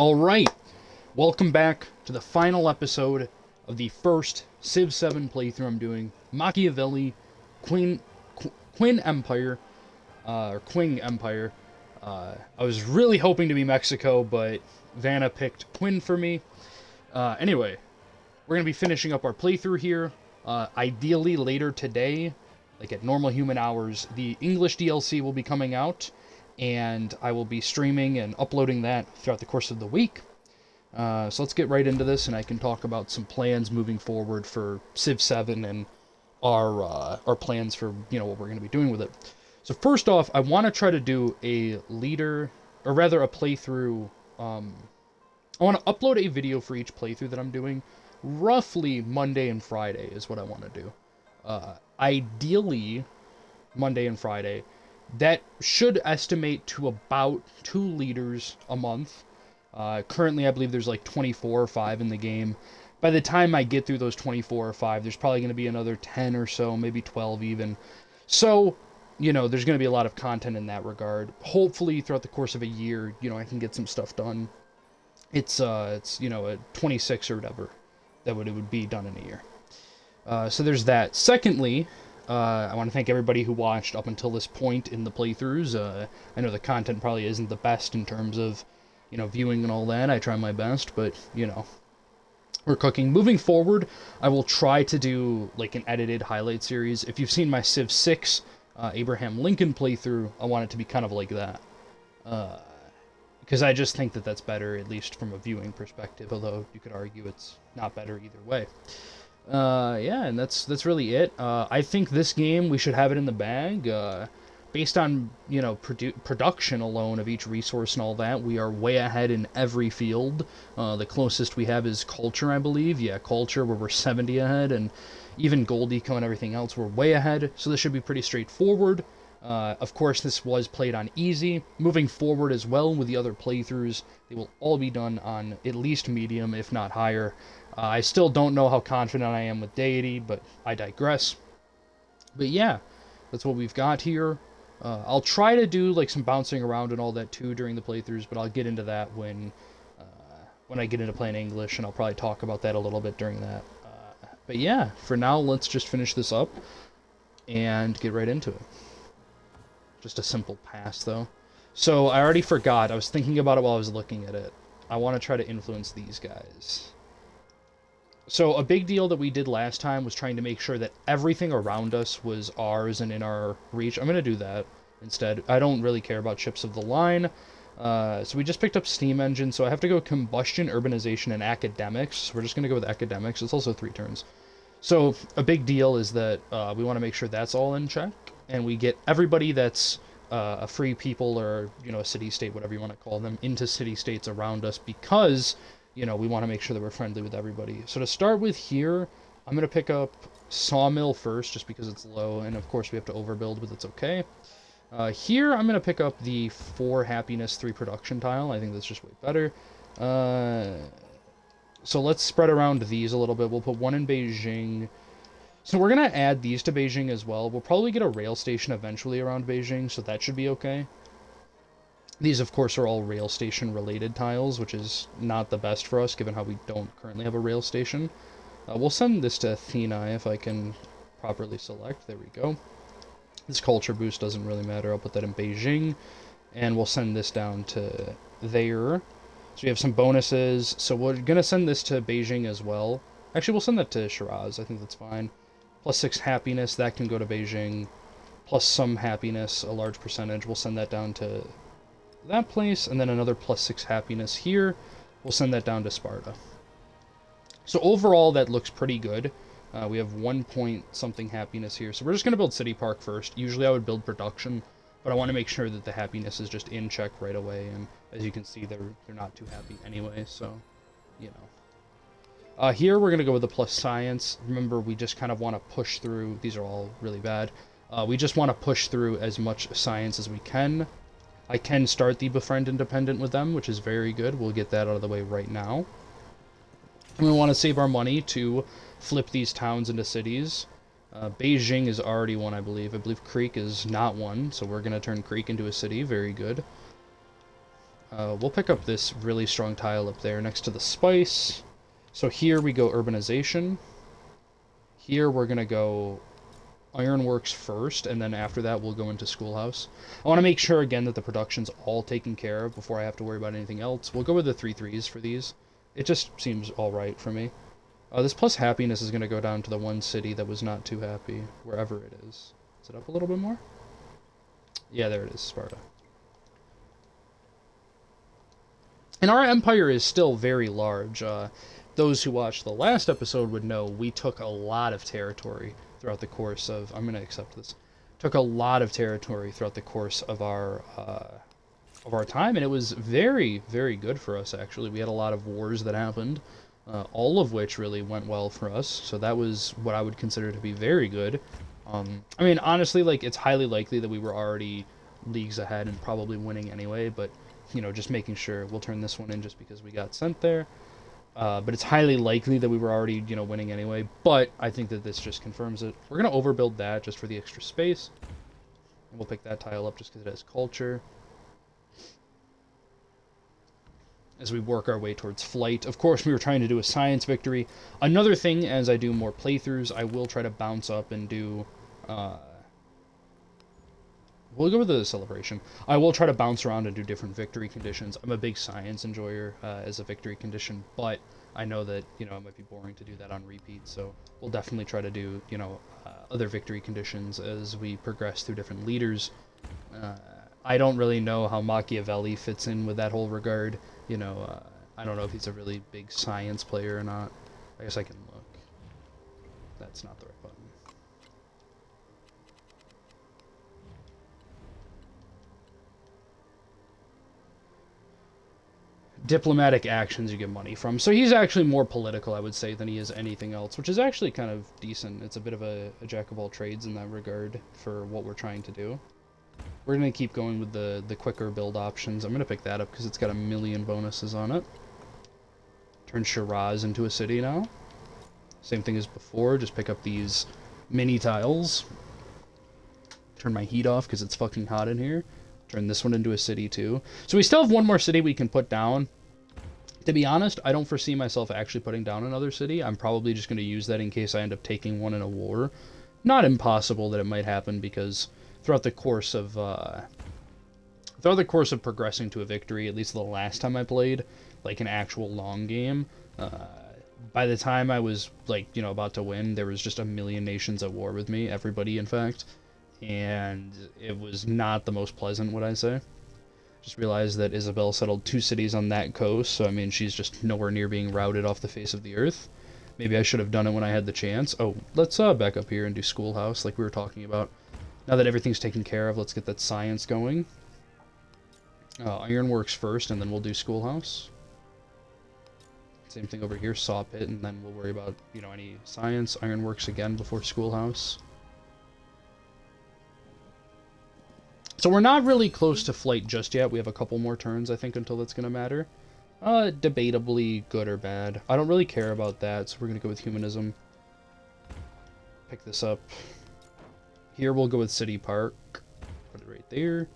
Alright, welcome back to the final episode of the first Civ 7 playthrough I'm doing. Machiavelli, Quinn Empire, or Qing Empire. I was really hoping to be Mexico, but Vanna picked Quinn for me. Anyway, we're going to be finishing up our playthrough here. Ideally later today, like at normal human hours, the English DLC will be coming out, and I will be streaming and uploading that throughout the course of the week. So let's get right into this, and I can talk about some plans moving forward for Civ 7 and our plans for, what we're going to be doing with it. So first off, I want to try to do a leader, or rather a playthrough. I want to upload a video for each playthrough that I'm doing. Roughly Monday and Friday is what I want to do. Ideally, Monday and Friday. That should estimate to about 2 leaders a month. Currently, I believe there's like 24 or 5 in the game. By the time I get through those 24 or 5, there's probably going to be another 10 or so, maybe 12 even. So, there's going to be a lot of content in that regard. Hopefully, throughout the course of a year, I can get some stuff done. It's a 26 or whatever it would be done in a year. So there's that. Secondly, I want to thank everybody who watched up until this point in the playthroughs. I know the content probably isn't the best in terms of, viewing and all that. I try my best, but, we're cooking. Moving forward, I will try to do, like, an edited highlight series. If you've seen my Civ 6 Abraham Lincoln playthrough, I want it to be kind of like that. Because I just think that that's better, at least from a viewing perspective, although you could argue it's not better either way. Yeah, and that's really it. I think this game, we should have it in the bag. Based on, production alone of each resource and all that, we are way ahead in every field. The closest we have is culture, I believe. Yeah, culture, where we're 70 ahead, and even gold eco and everything else, we're way ahead. So this should be pretty straightforward. Of course, this was played on easy. Moving forward as well with the other playthroughs, they will all be done on at least medium, if not higher. I still don't know how confident I am with deity, but I digress. But yeah, that's what we've got here. I'll try to do like some bouncing around and all that too during the playthroughs, but I'll get into that when I get into playing English, and I'll probably talk about that a little bit during that. But yeah, for now, let's just finish this up and get right into it. Just a simple pass, though. So I already forgot. I was thinking about it while I was looking at it. I want to try to influence these guys. So a big deal that we did last time was trying to make sure that everything around us was ours and in our reach. I'm going to do that instead. I don't really care about ships of the line. So we just picked up steam engine, so I have to go combustion, urbanization, and academics. So we're just going to go with academics. It's also 3 turns. So a big deal is that we want to make sure that's all in check, and we get everybody that's a free people or, a city-state, whatever you want to call them, into city-states around us, because we want to make sure that we're friendly with everybody. So to start with here, I'm going to pick up Sawmill first, just because it's low, and of course we have to overbuild, but that's okay. Here, I'm going to pick up the 4 happiness, 3 production tile. I think that's just way better. So let's spread around these a little bit. We'll put 1 in Beijing. So we're going to add these to Beijing as well. We'll probably get a rail station eventually around Beijing, so that should be okay. These, of course, are all rail station related tiles, which is not the best for us, given how we don't currently have a rail station. We'll send this to Athena if I can properly select. There we go. This culture boost doesn't really matter. I'll put that in Beijing, and we'll send this down to there. So we have some bonuses. So we're going to send this to Beijing as well. Actually, we'll send that to Shiraz. I think that's fine. Plus 6 happiness. That can go to Beijing. Plus some happiness, a large percentage. We'll send that down to that place, and then another plus 6 happiness here. We'll send that down to Sparta. So overall, that looks pretty good. We have 1 point something happiness here. So we're just going to build City Park first. Usually I would build production, but I want to make sure that the happiness is just in check right away. And as you can see, they're not too happy anyway, so, here we're going to go with the plus science. Remember, we just kind of want to push through. These are all really bad. We just want to push through as much science as we can. I can start the Befriend Independent with them, which is very good. We'll get that out of the way right now. And we want to save our money to flip these towns into cities. Beijing is already one, I believe. I believe Creek is not one, so we're going to turn Creek into a city. Very good. We'll pick up this really strong tile up there next to the spice. So here we go urbanization. Here we're going to go ironworks first, and then after that we'll go into schoolhouse. I want to make sure again that the production's all taken care of before I have to worry about anything else. We'll go with the 3-3s for these. It just seems alright for me. This plus happiness is going to go down to the one city that was not too happy, wherever it is. Is it up a little bit more? Yeah, there it is, Sparta. And our empire is still very large. Those who watched the last episode would know we took a lot of territory throughout the course of... I'm going to accept this. Took a lot of territory throughout the course of our time, and it was very, very good for us, actually. We had a lot of wars that happened, all of which really went well for us, so that was what I would consider to be very good. I mean, honestly, like, it's highly likely that we were already leagues ahead and probably winning anyway, but, you know, just making sure. We'll turn this one in just because we got sent there. But it's highly likely that we were already, you know, winning anyway, but I think that this just confirms it. We're going to overbuild that just for the extra space, and we'll pick that tile up just because it has culture. As we work our way towards flight. Of course, we were trying to do a science victory. Another thing, as I do more playthroughs, I will try to bounce up and do... we'll go with the celebration. I will try to bounce around and do different victory conditions. I'm a big science enjoyer as a victory condition, but I know that, you know, it might be boring to do that on repeat, so we'll definitely try to do, you know, other victory conditions as we progress through different leaders. I don't really know how Machiavelli fits in with that whole regard. You know, I don't know if he's a really big science player or not. I guess I can look. That's not the right button. Diplomatic actions you get money from. So he's actually more political, I would say, than he is anything else, which is actually kind of decent. It's a bit of a jack of all trades in that regard for what we're trying to do. We're going to keep going with the quicker build options. I'm going to pick that up because it's got a million bonuses on it. Turn Shiraz into a city now. Same thing as before, just pick up these mini tiles. Turn my heat off because it's fucking hot in here. Turn this one into a city too. So we still have one more city we can put down. To be honest, I don't foresee myself actually putting down another city. I'm probably just going to use that in case I end up taking one in a war. Not impossible that it might happen because throughout the course of progressing to a victory, at least the last time I played, like an actual long game, by the time I was, like, you know, about to win, there was just a million nations at war with me, everybody, in fact, and it was not the most pleasant, would I say. Just realized that Isabel settled 2 cities on that coast, so, I mean, she's just nowhere near being routed off the face of the earth. Maybe I should have done it when I had the chance. Oh, let's back up here and do schoolhouse, like we were talking about. Now that everything's taken care of, let's get that science going. Ironworks first, and then we'll do schoolhouse. Same thing over here, saw pit, and then we'll worry about, you know, any science. Ironworks again before schoolhouse. So we're not really close to flight just yet. We have a couple more turns, I think, until that's going to matter. Debatably good or bad. I don't really care about that, so we're going to go with humanism. Pick this up. Here we'll go with City Park. Put it right there.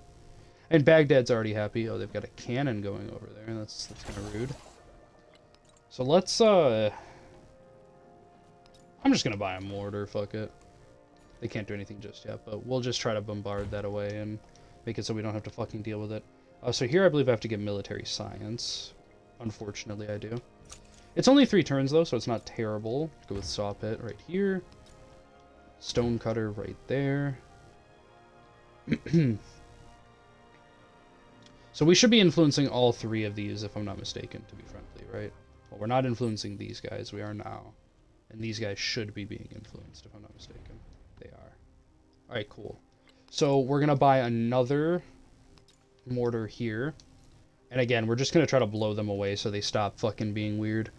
And Baghdad's already happy. Oh, they've got a cannon going over there. That's kind of rude. So let's, I'm just going to buy a mortar, fuck it. They can't do anything just yet, but we'll just try to bombard that away and make it so we don't have to fucking deal with it. So here I believe I have to get military science. Unfortunately, I do. It's only 3 turns, though, so it's not terrible. Go with saw pit right here. Stone cutter right there. So we should be influencing all 3 of these, if I'm not mistaken, to be friendly, right? Well, we're not influencing these guys. We are now. And these guys should be being influenced, if I'm not mistaken. They are. Alright, cool. So we're going to buy another mortar here. And again, we're just going to try to blow them away so they stop fucking being weird.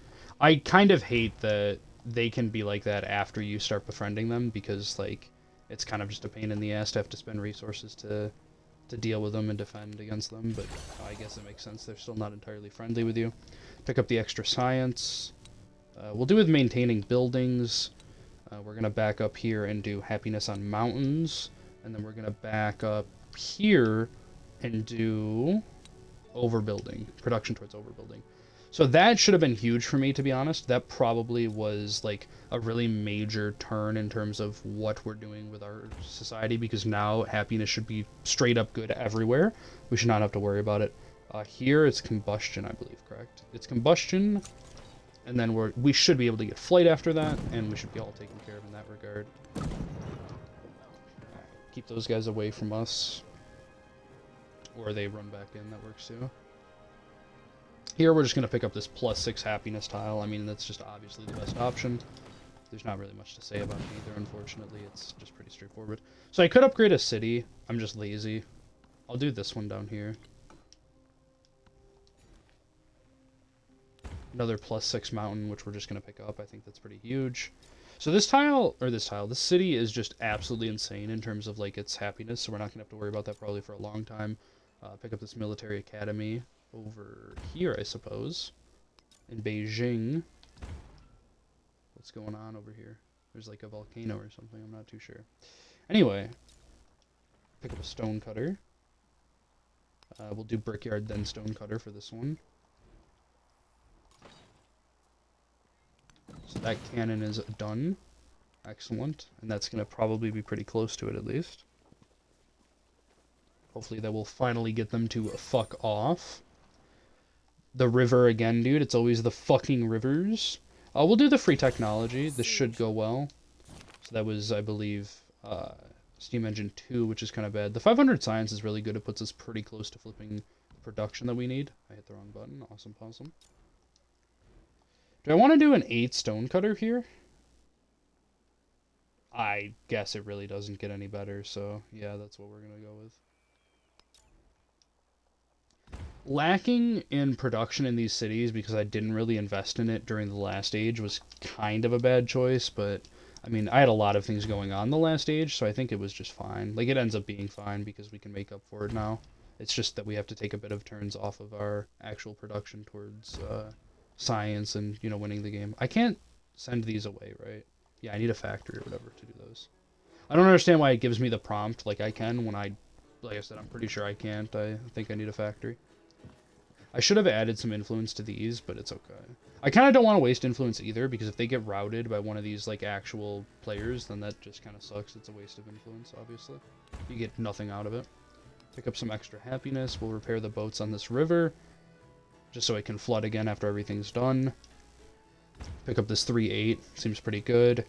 I kind of hate that they can be like that after you start befriending them, because, like, it's kind of just a pain in the ass to have to spend resources to deal with them and defend against them, but I guess it makes sense. They're still not entirely friendly with you. Pick up the extra science. We'll do with maintaining buildings. We're going to back up here and do happiness on mountains, and then we're going to back up here and do overbuilding, production towards overbuilding. So that should have been huge for me, to be honest. That probably was like a really major turn in terms of what we're doing with our society, because now happiness should be straight up good everywhere. We should not have to worry about it. Here it's combustion, I believe, correct? It's combustion, and then we should be able to get flight after that, and we should be all taken care of in that regard. Keep those guys away from us. Or they run back in, that works too. Here we're just going to pick up this +6 happiness tile. I mean, that's just obviously the best option. There's not really much to say about it either, unfortunately. It's just pretty straightforward. So I could upgrade a city. I'm just lazy. I'll do this one down here. Another +6 mountain, which we're just going to pick up. I think that's pretty huge. So this city is just absolutely insane in terms of like its happiness, so we're not going to have to worry about that probably for a long time. Pick up this military academy over here, I suppose, in Beijing. What's going on over here? There's like a volcano or something, I'm not too sure. Anyway, pick up a stone cutter. We'll do brickyard then stone cutter for this one. So that cannon is done. Excellent. And that's going to probably be pretty close to it at least. Hopefully that will finally get them to fuck off. The river again, dude. It's always the fucking rivers. We'll do the free technology. This should go well. So that was, I believe, Steam Engine 2, which is kind of bad. The 500 science is really good. It puts us pretty close to flipping the production that we need. I hit the wrong button. Awesome possum. Do I want to do an 8 stone cutter here? I guess it really doesn't get any better, so yeah, that's what we're going to go with. Lacking in production in these cities because I didn't really invest in it during the last age was kind of a bad choice, but I mean, I had a lot of things going on the last age, so I think it was just fine. Like, it ends up being fine because we can make up for it now. It's just that we have to take a bit of turns off of our actual production towards science and, you know, winning the game. I can't send these away, right? Yeah, I need a factory or whatever to do those. I don't understand why it gives me the prompt like I can when like I said, I'm pretty sure I can't. I think I need a factory. I should have added some influence to these, but it's okay. I kind of don't want to waste influence either, because if they get routed by one of these, like, actual players, then that just kind of sucks. It's a waste of influence, obviously. You get nothing out of it. Pick up some extra happiness. We'll repair the boats on this river, just so it can flood again after everything's done. Pick up this 3-8. Seems pretty good.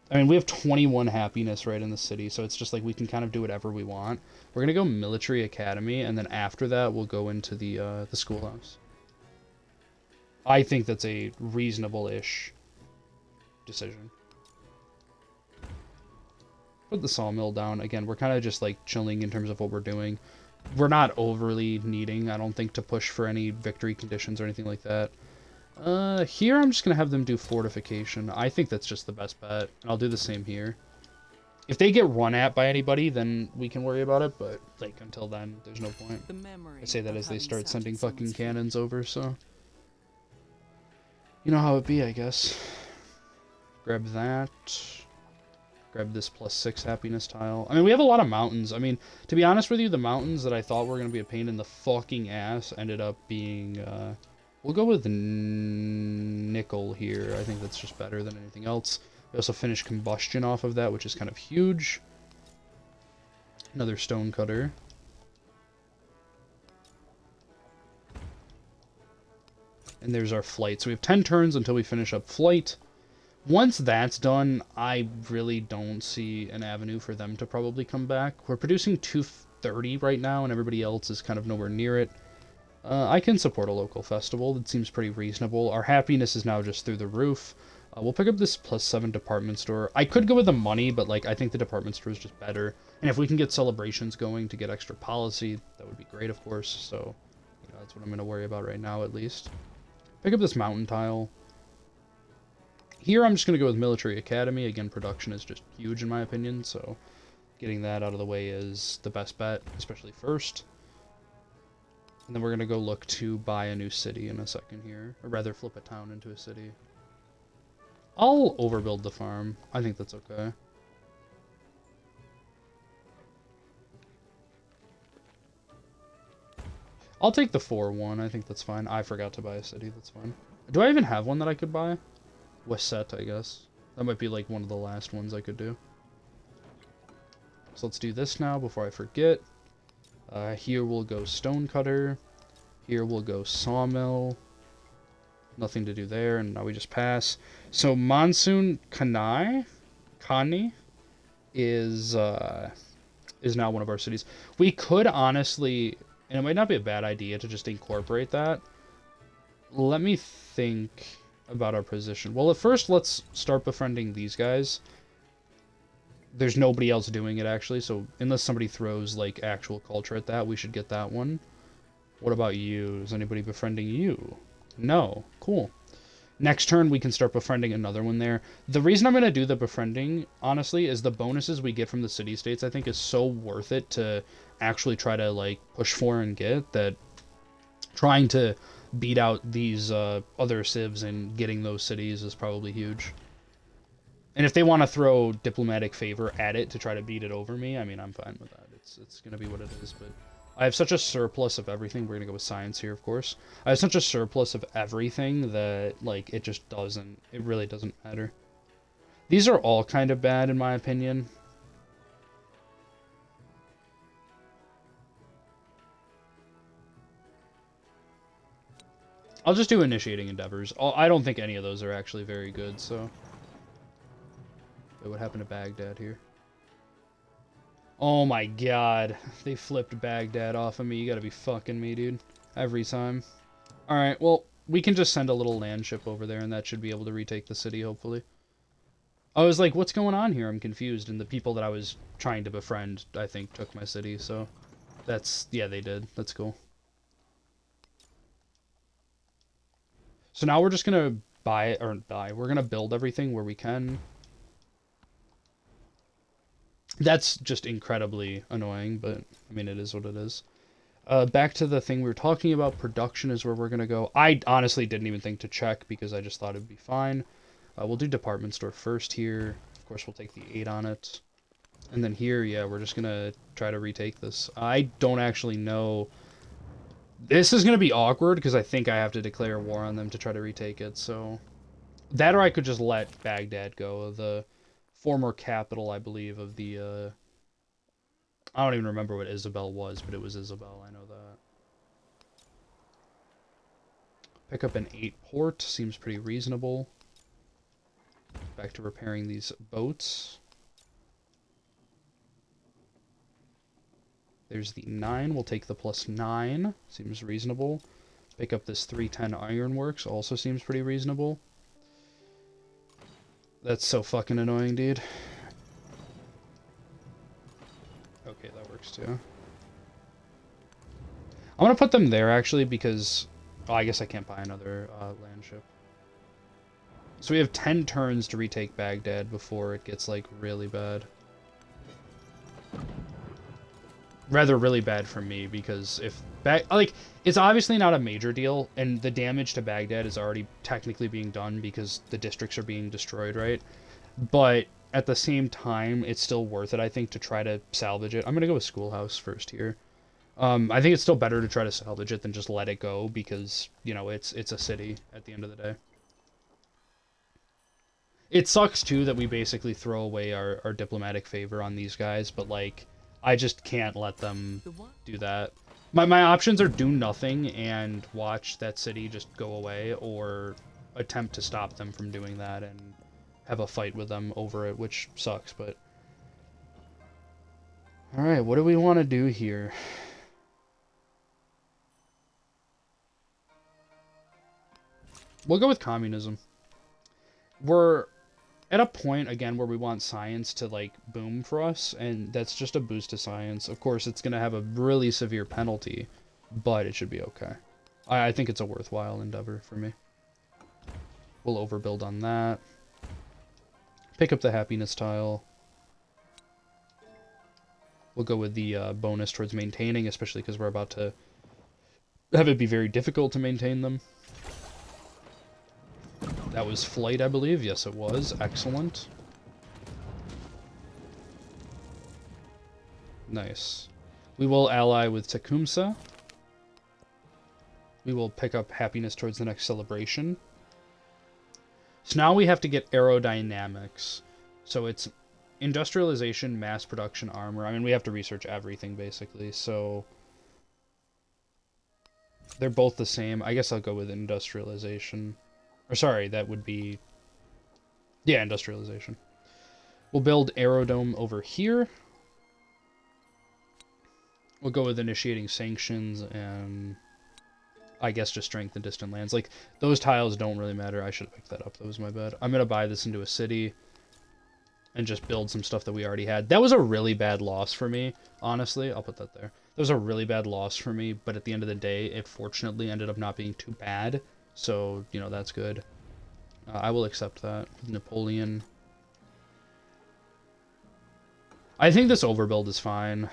I mean, we have 21 happiness right in the city, so it's just like we can kind of do whatever we want. We're going to go military academy, and then after that, we'll go into the schoolhouse. I think that's a reasonable-ish decision. Put the sawmill down. Again, we're kind of just like chilling in terms of what we're doing. We're not overly needing, I don't think, to push for any victory conditions or anything like that. Here I'm just going to have them do fortification. I think that's just the best bet. And I'll do the same here. If they get run at by anybody, then we can worry about it, but, like, until then, there's no point. I say that as they start sending fucking cannons over, so... You know how it be, I guess. Grab that. Grab this +6 happiness tile. I mean, we have a lot of mountains. I mean, to be honest with you, the mountains that I thought were going to be a pain in the fucking ass ended up being, we'll go with nickel here. I think that's just better than anything else. We also finished combustion off of that, which is kind of huge. Another stone cutter. And there's our flight. So we have 10 turns until we finish up flight. Once that's done, I really don't see an avenue for them to probably come back. We're producing 230 right now, and everybody else is kind of nowhere near it. I can support a local festival. That seems pretty reasonable. Our happiness is now just through the roof. We'll pick up this +7 department store. I could go with the money, but like I think the department store is just better. And if we can get celebrations going to get extra policy, that would be great, of course. So, you know, that's what I'm going to worry about right now, at least. Pick up this mountain tile. Here I'm just going to go with military academy. Again, production is just huge in my opinion, so getting that out of the way is the best bet, especially first. And then we're going to go look to buy a new city in a second here. Or rather, flip a town into a city. I'll overbuild the farm. I think that's okay. I'll take the 4-1. I think that's fine. I forgot to buy a city. That's fine. Do I even have one that I could buy? Waset, I guess. That might be like one of the last ones I could do. So let's do this now before I forget. Here we'll go Stonecutter. Here we'll go Sawmill. Nothing to do there, and now we just pass. So Monsoon Kani is now one of our cities. We could honestly, and it might not be a bad idea to just incorporate that. Let me think about our position. Well, at first, let's start befriending these guys. There's nobody else doing it, actually, so unless somebody throws, like, actual culture at that, we should get that one. What about you? Is anybody befriending you? No. Cool. Next turn, we can start befriending another one there. The reason I'm going to do the befriending, honestly, is the bonuses we get from the city-states, I think, is so worth it to actually try to, like, push for and get, that trying to beat out these other civs and getting those cities is probably huge. And if they want to throw diplomatic favor at it to try to beat it over me, I mean, I'm fine with that. It's going to be what it is, but I have such a surplus of everything. We're going to go with science here, of course. I have such a surplus of everything that, like, it just doesn't, it really doesn't matter. These are all kind of bad, in my opinion. I'll just do initiating endeavors. I don't think any of those are actually very good, so... Wait, what happened to Baghdad here? Oh my god. They flipped Baghdad off of me. You gotta be fucking me, dude. Every time. Alright, well, we can just send a little land ship over there, and that should be able to retake the city, hopefully. I was like, what's going on here? I'm confused, and the people that I was trying to befriend, I think, took my city, so... That's... yeah, they did. That's cool. So now we're just gonna we're gonna build everything where we can. That's just incredibly annoying, but, I mean, it is what it is. Back to the thing we were talking about, production is where we're gonna go. I honestly didn't even think to check, because I just thought it'd be fine. We'll do department store first here. Of course, we'll take the 8 on it. And then here, yeah, we're just gonna try to retake this. I don't actually know... This is going to be awkward, because I think I have to declare war on them to try to retake it, so... That or I could just let Baghdad go, the former capital, I believe, of the, I don't even remember what Isabel was, but it was Isabel, I know that. Pick up an 8 port, seems pretty reasonable. Back to repairing these boats. There's the 9. We'll take the +9. Seems reasonable. Pick up this 310 ironworks. Also seems pretty reasonable. That's so fucking annoying, dude. Okay, that works too. I'm gonna put them there, actually, because... Oh, I guess I can't buy another land ship. So we have 10 turns to retake Baghdad before it gets, like, really bad. Rather really bad for me, because if it's obviously not a major deal, and the damage to Baghdad is already technically being done because the districts are being destroyed, right? But at the same time, it's still worth it, I think, to try to salvage it. I'm gonna go with Schoolhouse first here. I think it's still better to try to salvage it than just let it go, because, you know, it's a city at the end of the day. It sucks, too, that we basically throw away our diplomatic favor on these guys, but, like... I just can't let them do that. My options are do nothing and watch that city just go away, or attempt to stop them from doing that and have a fight with them over it, which sucks, but... Alright, what do we want to do here? We'll go with communism. We're... at a point, again, where we want science to, like, boom for us, and that's just a boost to science. Of course, it's going to have a really severe penalty, but it should be okay. I think it's a worthwhile endeavor for me. We'll overbuild on that. Pick up the happiness tile. We'll go with the bonus towards maintaining, especially because we're about to have it be very difficult to maintain them. That was flight, I believe. Yes, it was. Excellent. Nice. We will ally with Tecumseh. we will pick up happiness towards the next celebration. So now we have to get aerodynamics. So it's industrialization, mass production, armor. I mean, we have to research everything, basically. So they're both the same. I guess I'll go with industrialization. Or sorry, that would be... Yeah, industrialization. We'll build aerodome over here. We'll go with initiating sanctions and... I guess just strength in distant lands. Like, those tiles don't really matter. I should have picked that up. That was my bad. I'm going to buy this into a city and just build some stuff that we already had. That was a really bad loss for me, honestly. I'll put that there. That was a really bad loss for me, but at the end of the day, it fortunately ended up not being too bad. So, you know, that's good. I will accept that. Napoleon. I think this overbuild is fine.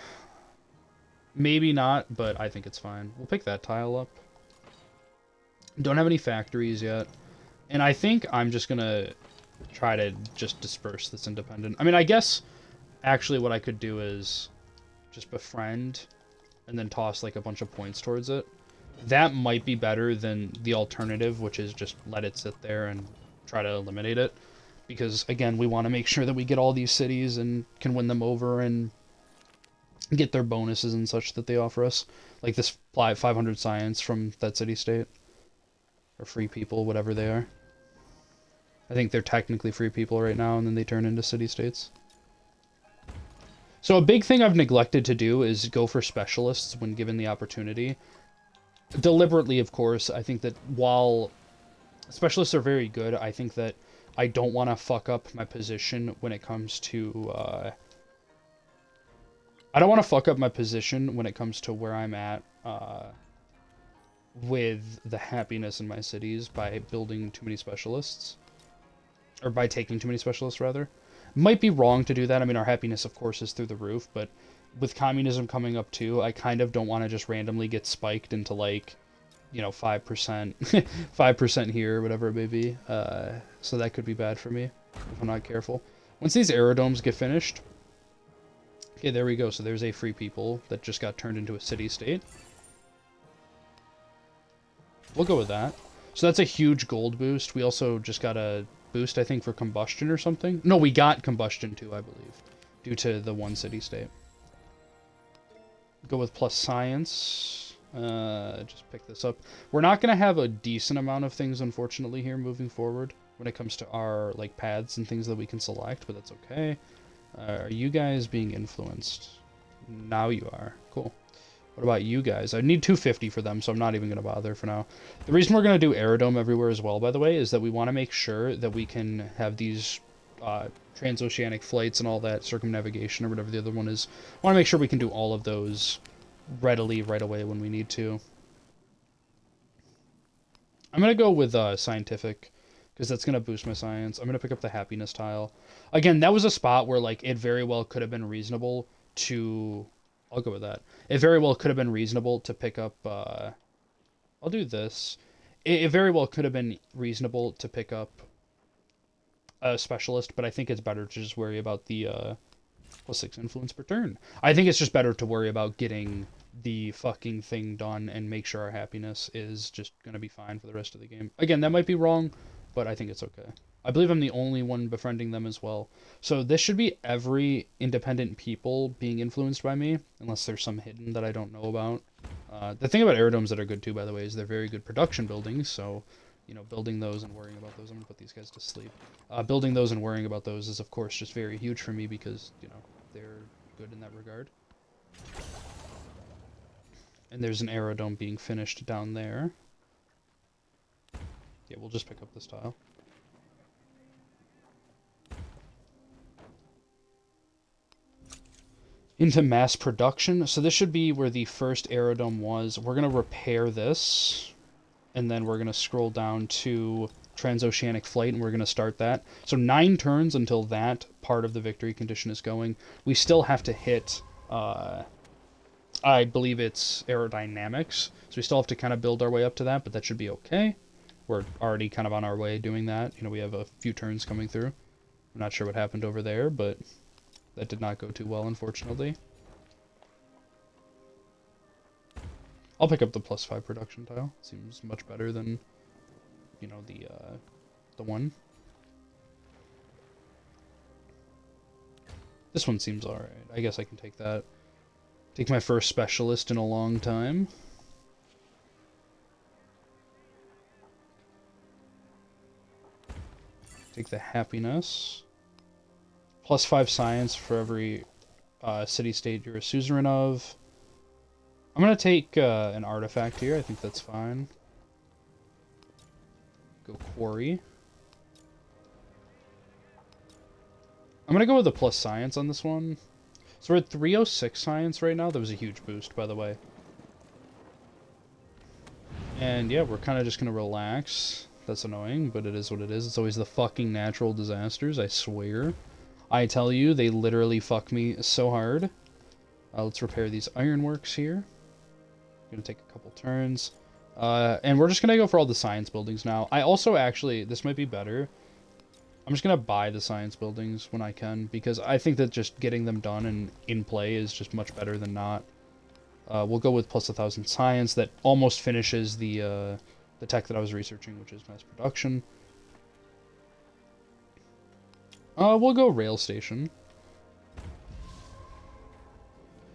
Maybe not, but I think it's fine. We'll pick that tile up. Don't have any factories yet. And I think I'm just going to try to just disperse this independent. I mean, I guess actually what I could do is just befriend and then toss like a bunch of points towards it. That might be better than the alternative, which is just let it sit there and try to eliminate it. Because, again, we want to make sure that we get all these cities and can win them over and get their bonuses and such that they offer us. Like this 500 science from that city-state. Or free people, whatever they are. I think they're technically free people right now, and then they turn into city-states. So a big thing I've neglected to do is go for specialists when given the opportunity. Deliberately, of course. I think that while specialists are very good, I think that I don't want to fuck up my position when it comes to... I don't want to fuck up my position when it comes to where I'm at... with the happiness in my cities by building too many specialists. Or by taking too many specialists, rather. Might be wrong to do that. I mean, our happiness, of course, is through the roof, but with communism coming up, too, I kind of don't want to just randomly get spiked into, like, you know, 5%, 5% here, whatever it may be. So that could be bad for me, if I'm not careful. Once these aerodomes get finished... Okay, there we go. So there's a free people that just got turned into a city-state. We'll go with that. So that's a huge gold boost. We also just got a boost, I think, for combustion or something. No, we got combustion too, I believe, due to the one city-state. Go with plus science. Just pick this up. We're not going to have a decent amount of things, unfortunately, here moving forward when it comes to our like paths and things that we can select, but that's okay. Are you guys being influenced? Now you are. Cool. What about you guys? I need 250 for them, so I'm not even going to bother for now. The reason we're going to do aerodome everywhere as well, by the way, is that we want to make sure that we can have these transoceanic flights and all that, circumnavigation or whatever the other one is. I want to make sure we can do all of those readily right away when we need to. I'm going to go with scientific, because that's going to boost my science. I'm going to pick up the happiness tile. Again, that was a spot where like it very well could have been reasonable to... I'll go with that. It very well could have been reasonable to pick up... I'll do this. It very well could have been reasonable to pick up a specialist, but I think it's better to just worry about the +6 influence per turn. I think it's just better to worry about getting the fucking thing done and make sure our happiness is just going to be fine for the rest of the game. Again, that might be wrong, but I think it's okay. I believe I'm the only one befriending them as well. So this should be every independent people being influenced by me, unless there's some hidden that I don't know about. The thing about aerodomes that are good too, by the way, is they're very good production buildings, so, you know, building those and worrying about those, I'm going to put these guys to sleep. Building those and worrying about those is, of course, just very huge for me because, you know, they're good in that regard. And there's an aerodome being finished down there. Yeah, we'll just pick up this tile. Into mass production. So this should be where the first aerodome was. We're going to repair this. And then we're going to scroll down to transoceanic flight, and we're going to start that. So 9 turns until that part of the victory condition is going. We still have to hit, I believe it's aerodynamics. So we still have to kind of build our way up to that, but that should be okay. We're already kind of on our way doing that. You know, we have a few turns coming through. I'm not sure what happened over there, but that did not go too well, unfortunately. I'll pick up the +5 production tile. Seems much better than, you know, the one. This one seems alright. I guess I can take that. Take my first specialist in a long time. Take the happiness. +5 science for every city-state you're a suzerain of. I'm going to take an artifact here. I think that's fine. Go quarry. I'm going to go with a plus science on this one. So we're at 306 science right now. That was a huge boost, by the way. And yeah, we're kind of just going to relax. That's annoying, but it is what it is. It's always the fucking natural disasters, I swear. I tell you, they literally fuck me so hard. Let's repair these ironworks here. Gonna take a couple turns. And we're just gonna go for all the science buildings now. I also actually, this might be better. I'm just gonna buy the science buildings when I can, because I think that just getting them done and in play is just much better than not. We'll go with +1000 science. That almost finishes the tech that I was researching, which is mass production. We'll go rail station.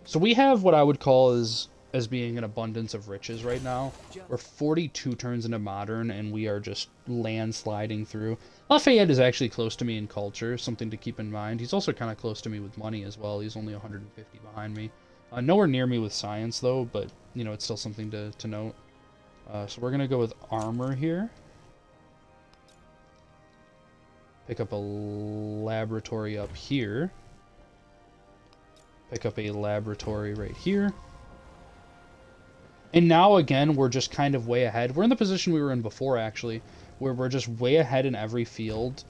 So we have what I would call as being an abundance of riches right now. We're 42 turns into modern, and we are just landsliding through. Lafayette is actually close to me in culture, something to keep in mind. He's also kind of close to me with money as well. He's only 150 behind me. Nowhere near me with science, though, but, you know, it's still something to note. So we're going to go with armor here. Pick up a laboratory up here. Pick up a laboratory right here. And now, again, we're just kind of way ahead. We're in the position we were in before, actually, where we're just way ahead in every field.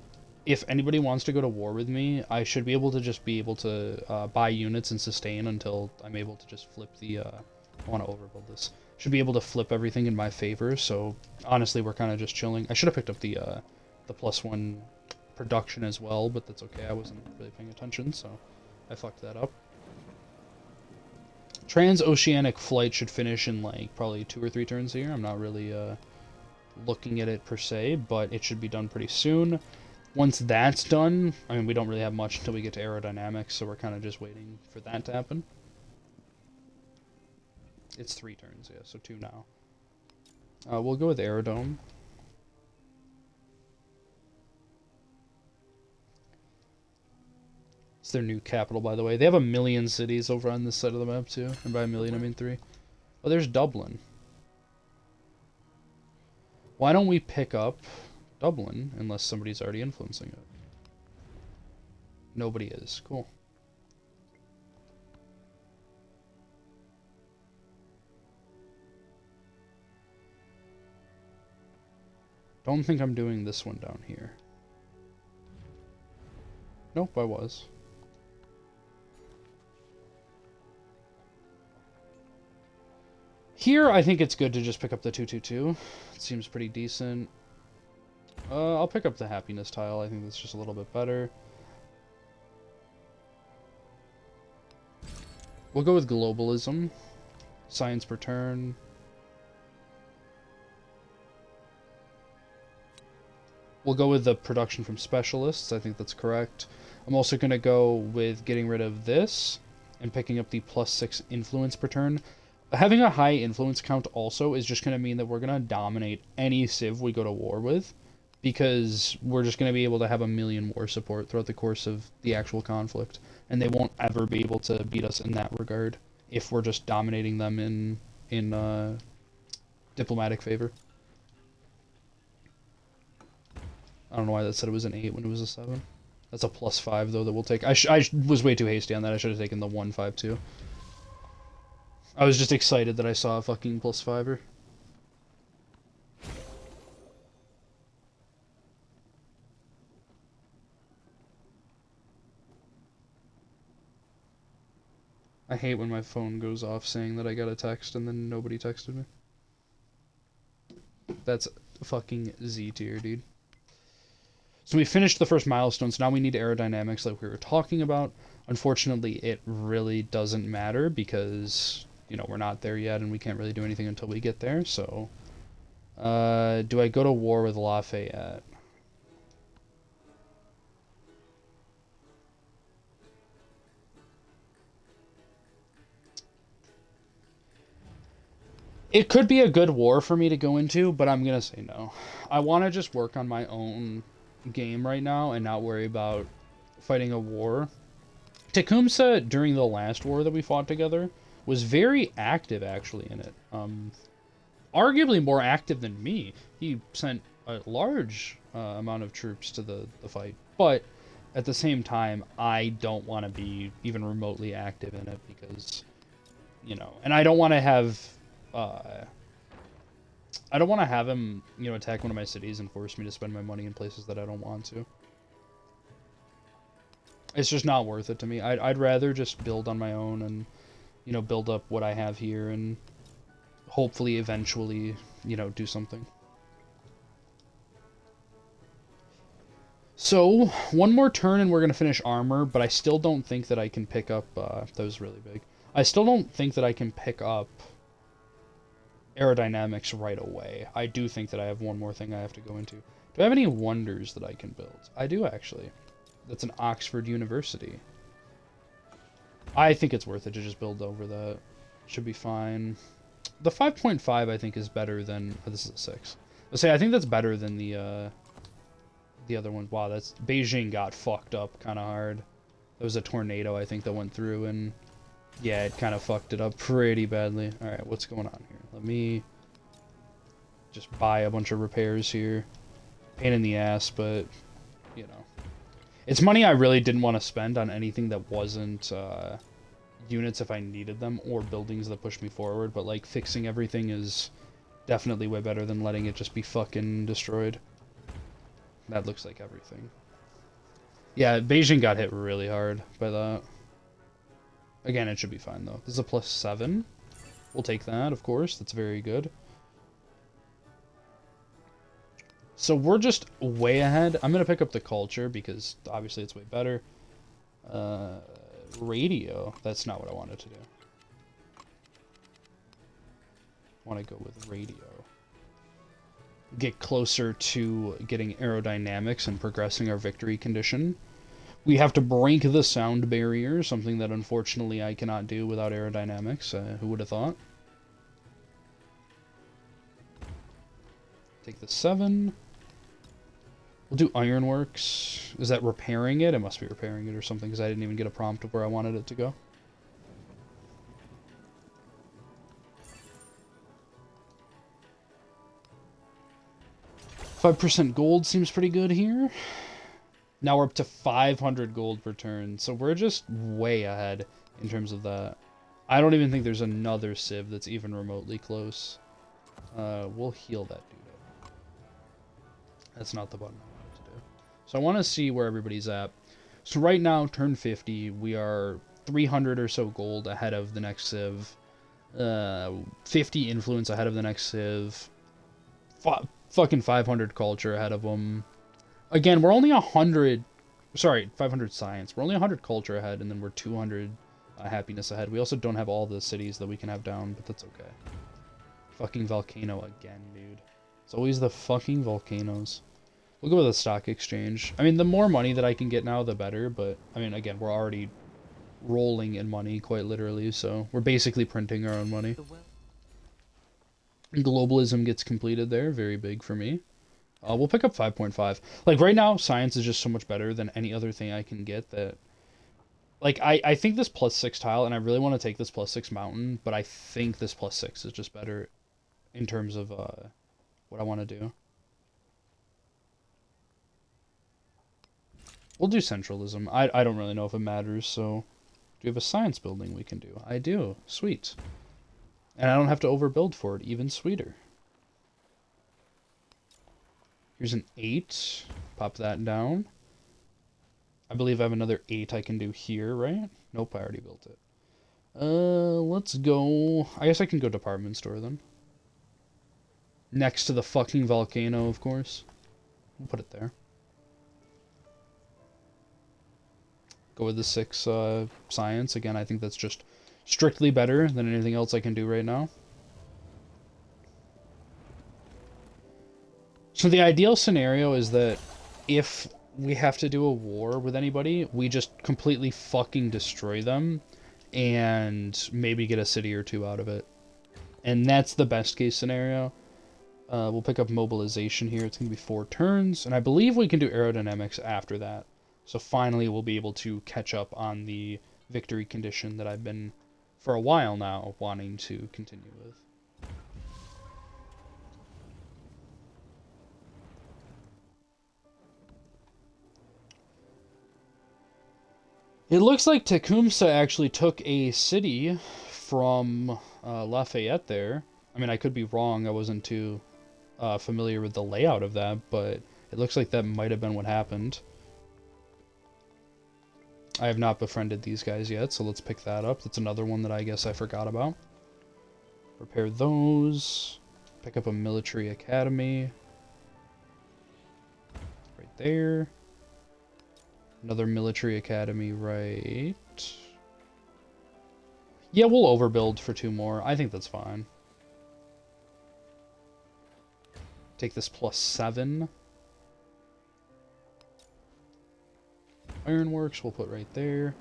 If anybody wants to go to war with me, I should be able to buy units and sustain until I'm able to just flip the... I want to overbuild this. Should be able to flip everything in my favor, so honestly, we're kind of just chilling. I should have picked up the +1 production as well, but that's okay. I wasn't really paying attention, so I fucked that up. Transoceanic flight should finish in, like, probably 2 or 3 turns here. I'm not really looking at it per se, but it should be done pretty soon. Once that's done, I mean, we don't really have much until we get to aerodynamics, so we're kind of just waiting for that to happen. It's 3 turns, yeah, so 2 now. We'll go with aerodome. It's their new capital, by the way. They have 1 million cities over on this side of the map, too. And by 1 million, I mean 3. Oh, there's Dublin. Why don't we pick up Dublin, unless somebody's already influencing it? Nobody is. Cool. Don't think I'm doing this one down here. Nope, I was. Here, I think it's good to just pick up the 222. It seems pretty decent. I'll pick up the happiness tile. I think that's just a little bit better. We'll go with globalism. Science per turn. We'll go with the production from specialists. I think that's correct. I'm also going to go with getting rid of this and picking up the +6 influence per turn. Having a high influence count also is just going to mean that we're going to dominate any civ we go to war with, because we're just going to be able to have 1 million war support throughout the course of the actual conflict, and they won't ever be able to beat us in that regard if we're just dominating them in diplomatic favor. I don't know why that said it was an 8 when it was a 7. That's a +5 though that we'll take. I was way too hasty on that. I should have taken the 152. I was just excited that I saw a fucking +5er. I hate when my phone goes off saying that I got a text and then nobody texted me. That's fucking Z tier, dude. So we finished the first milestone, so now we need aerodynamics like we were talking about. Unfortunately, it really doesn't matter because you know, we're not there yet, and we can't really do anything until we get there, so... do I go to war with Lafayette? It could be a good war for me to go into, but I'm gonna say no. I want to just work on my own game right now and not worry about fighting a war. Tecumseh, during the last war that we fought together, was very active, actually, in it. Arguably more active than me. He sent a large amount of troops to the fight, but at the same time, I don't want to be even remotely active in it because, you know, and I don't want to have... I don't want to have him, you know, attack one of my cities and force me to spend my money in places that I don't want to. It's just not worth it to me. I'd rather just build on my own and, you know, build up what I have here and hopefully eventually, you know, do something. So, one more turn and we're going to finish armor, but I still don't think that I can pick up, that was really big. I still don't think that I can pick up aerodynamics right away. I do think that I have one more thing I have to go into. Do I have any wonders that I can build? I do, actually. That's an Oxford University. I think it's worth it to just build over that. Should be fine. The 5.5 I think is better than... Oh, this is a 6. Let's say I think that's better than the other one. Wow, that's... Beijing got fucked up kind of hard. There was a tornado, I think, that went through, and... Yeah, it kind of fucked it up pretty badly. Alright, what's going on here? Let me... just buy a bunch of repairs here. Pain in the ass, but... You know. It's money I really didn't want to spend on anything that wasn't, units if I needed them, or buildings that push me forward, but, like, fixing everything is definitely way better than letting it just be fucking destroyed. That looks like everything. Yeah, Beijing got hit really hard by that. Again, it should be fine, though. This is a +7. We'll take that, of course. That's very good. So we're just way ahead. I'm going to pick up the culture, because obviously it's way better. Radio. That's not what I wanted to do. I want to go with radio. Get closer to getting aerodynamics and progressing our victory condition. We have to break the sound barrier, something that unfortunately I cannot do without aerodynamics. Who would have thought? Take the 7. We'll do ironworks. Is that repairing it? It must be repairing it or something, because I didn't even get a prompt of where I wanted it to go. $5% gold seems pretty good here. Now we're up to 500 gold per turn, so we're just way ahead in terms of that. I don't even think there's another Civ that's even remotely close. We'll heal that dude up. That's not the button I wanted to do. So I want to see where everybody's at. So right now, turn 50, we are 300 or so gold ahead of the next Civ. 50 influence ahead of the next Civ. Fucking 500 culture ahead of them. Again, we're only 100... Sorry, 500 science. We're only 100 culture ahead, and then we're 200 happiness ahead. We also don't have all the cities that we can have down, but that's okay. Fucking volcano again, dude. It's always the fucking volcanoes. We'll go with a stock exchange. I mean, the more money that I can get now, the better, but, I mean, again, we're already rolling in money, quite literally, so we're basically printing our own money. Globalism gets completed there, very big for me. We'll pick up 5.5. Like, right now, science is just so much better than any other thing I can get that... Like, I think this +6 tile, and I really want to take this +6 mountain, but I think this +6 is just better in terms of what I want to do. We'll do centralism. I don't really know if it matters, so... Do we have a science building we can do? I do. Sweet. And I don't have to overbuild for it. Even sweeter. Here's an 8. Pop that down. I believe I have another 8 I can do here, right? Nope, I already built it. Let's go... I guess I can go department store then. Next to the fucking volcano, of course. We'll put it there. Go with the 6 science. Again, I think that's just strictly better than anything else I can do right now. So the ideal scenario is that if we have to do a war with anybody, we just completely fucking destroy them and maybe get a city or two out of it. And that's the best case scenario. We'll pick up mobilization here. It's going to be 4 turns, and I believe we can do aerodynamics after that. So finally we'll be able to catch up on the victory condition that I've been, for a while now, wanting to continue with. It looks like Tecumseh actually took a city from Lafayette there. I mean, I could be wrong. I wasn't too familiar with the layout of that, but it looks like that might have been what happened. I have not befriended these guys yet, so let's pick that up. That's another one that I guess I forgot about. Repair those. Pick up a military academy. Right there. Another military academy right... Yeah, we'll overbuild for 2 more. I think that's fine. Take this +7. Ironworks we'll put right there.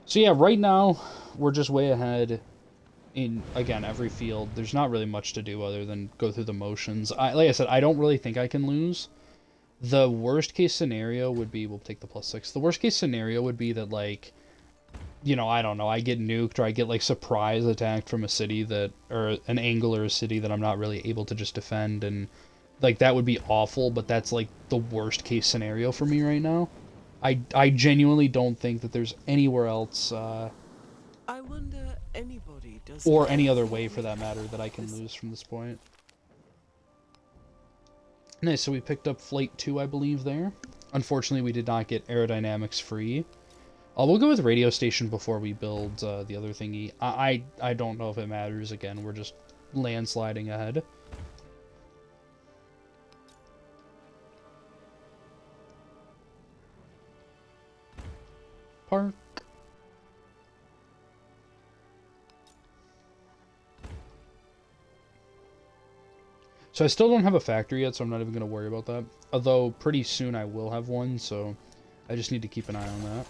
So yeah, right now, we're just way ahead in, again, every field. There's not really much to do other than go through the motions. Like I said, I don't really think I can lose. The worst case scenario would be, we'll take the +6. The worst case scenario would be that, like, you know, I don't know, I get nuked or I get, like, surprise attacked from a city that, or an angle or a city that I'm not really able to just defend, and, like, that would be awful, but that's, like, the worst case scenario for me right now. I genuinely don't think that there's anywhere else, I wonder anybody does, or any other way for that matter, that I can lose from this point. Nice, so we picked up Flight 2, I believe, there. Unfortunately, we did not get aerodynamics free. We'll go with radio station before we build the other thingy. I don't know if it matters. Again, we're just landsliding ahead. Park. So I still don't have a factory yet, so I'm not even going to worry about that. Although, pretty soon I will have one, so I just need to keep an eye on that.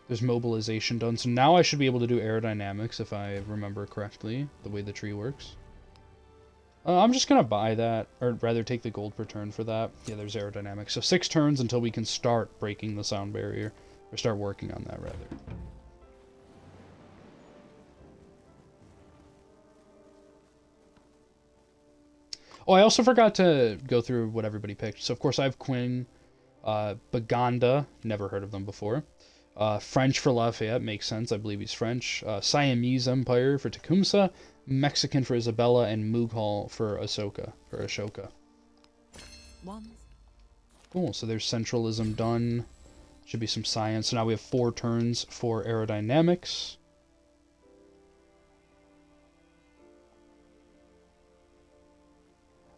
There's mobilization done, so now I should be able to do aerodynamics, if I remember correctly, the way the tree works. I'm just going to buy that, or rather take the gold per turn for that. Yeah, there's aerodynamics. So 6 turns until we can start breaking the sound barrier. Or start working on that, rather. Oh, I also forgot to go through what everybody picked. So, of course, I have Queen, Baganda, never heard of them before. French for Lafayette, makes sense, I believe he's French. Siamese Empire for Tecumseh. Mexican for Isabella, and Mughal for Ashoka. Cool, so there's centralism done. Should be some science. So now we have 4 turns for aerodynamics.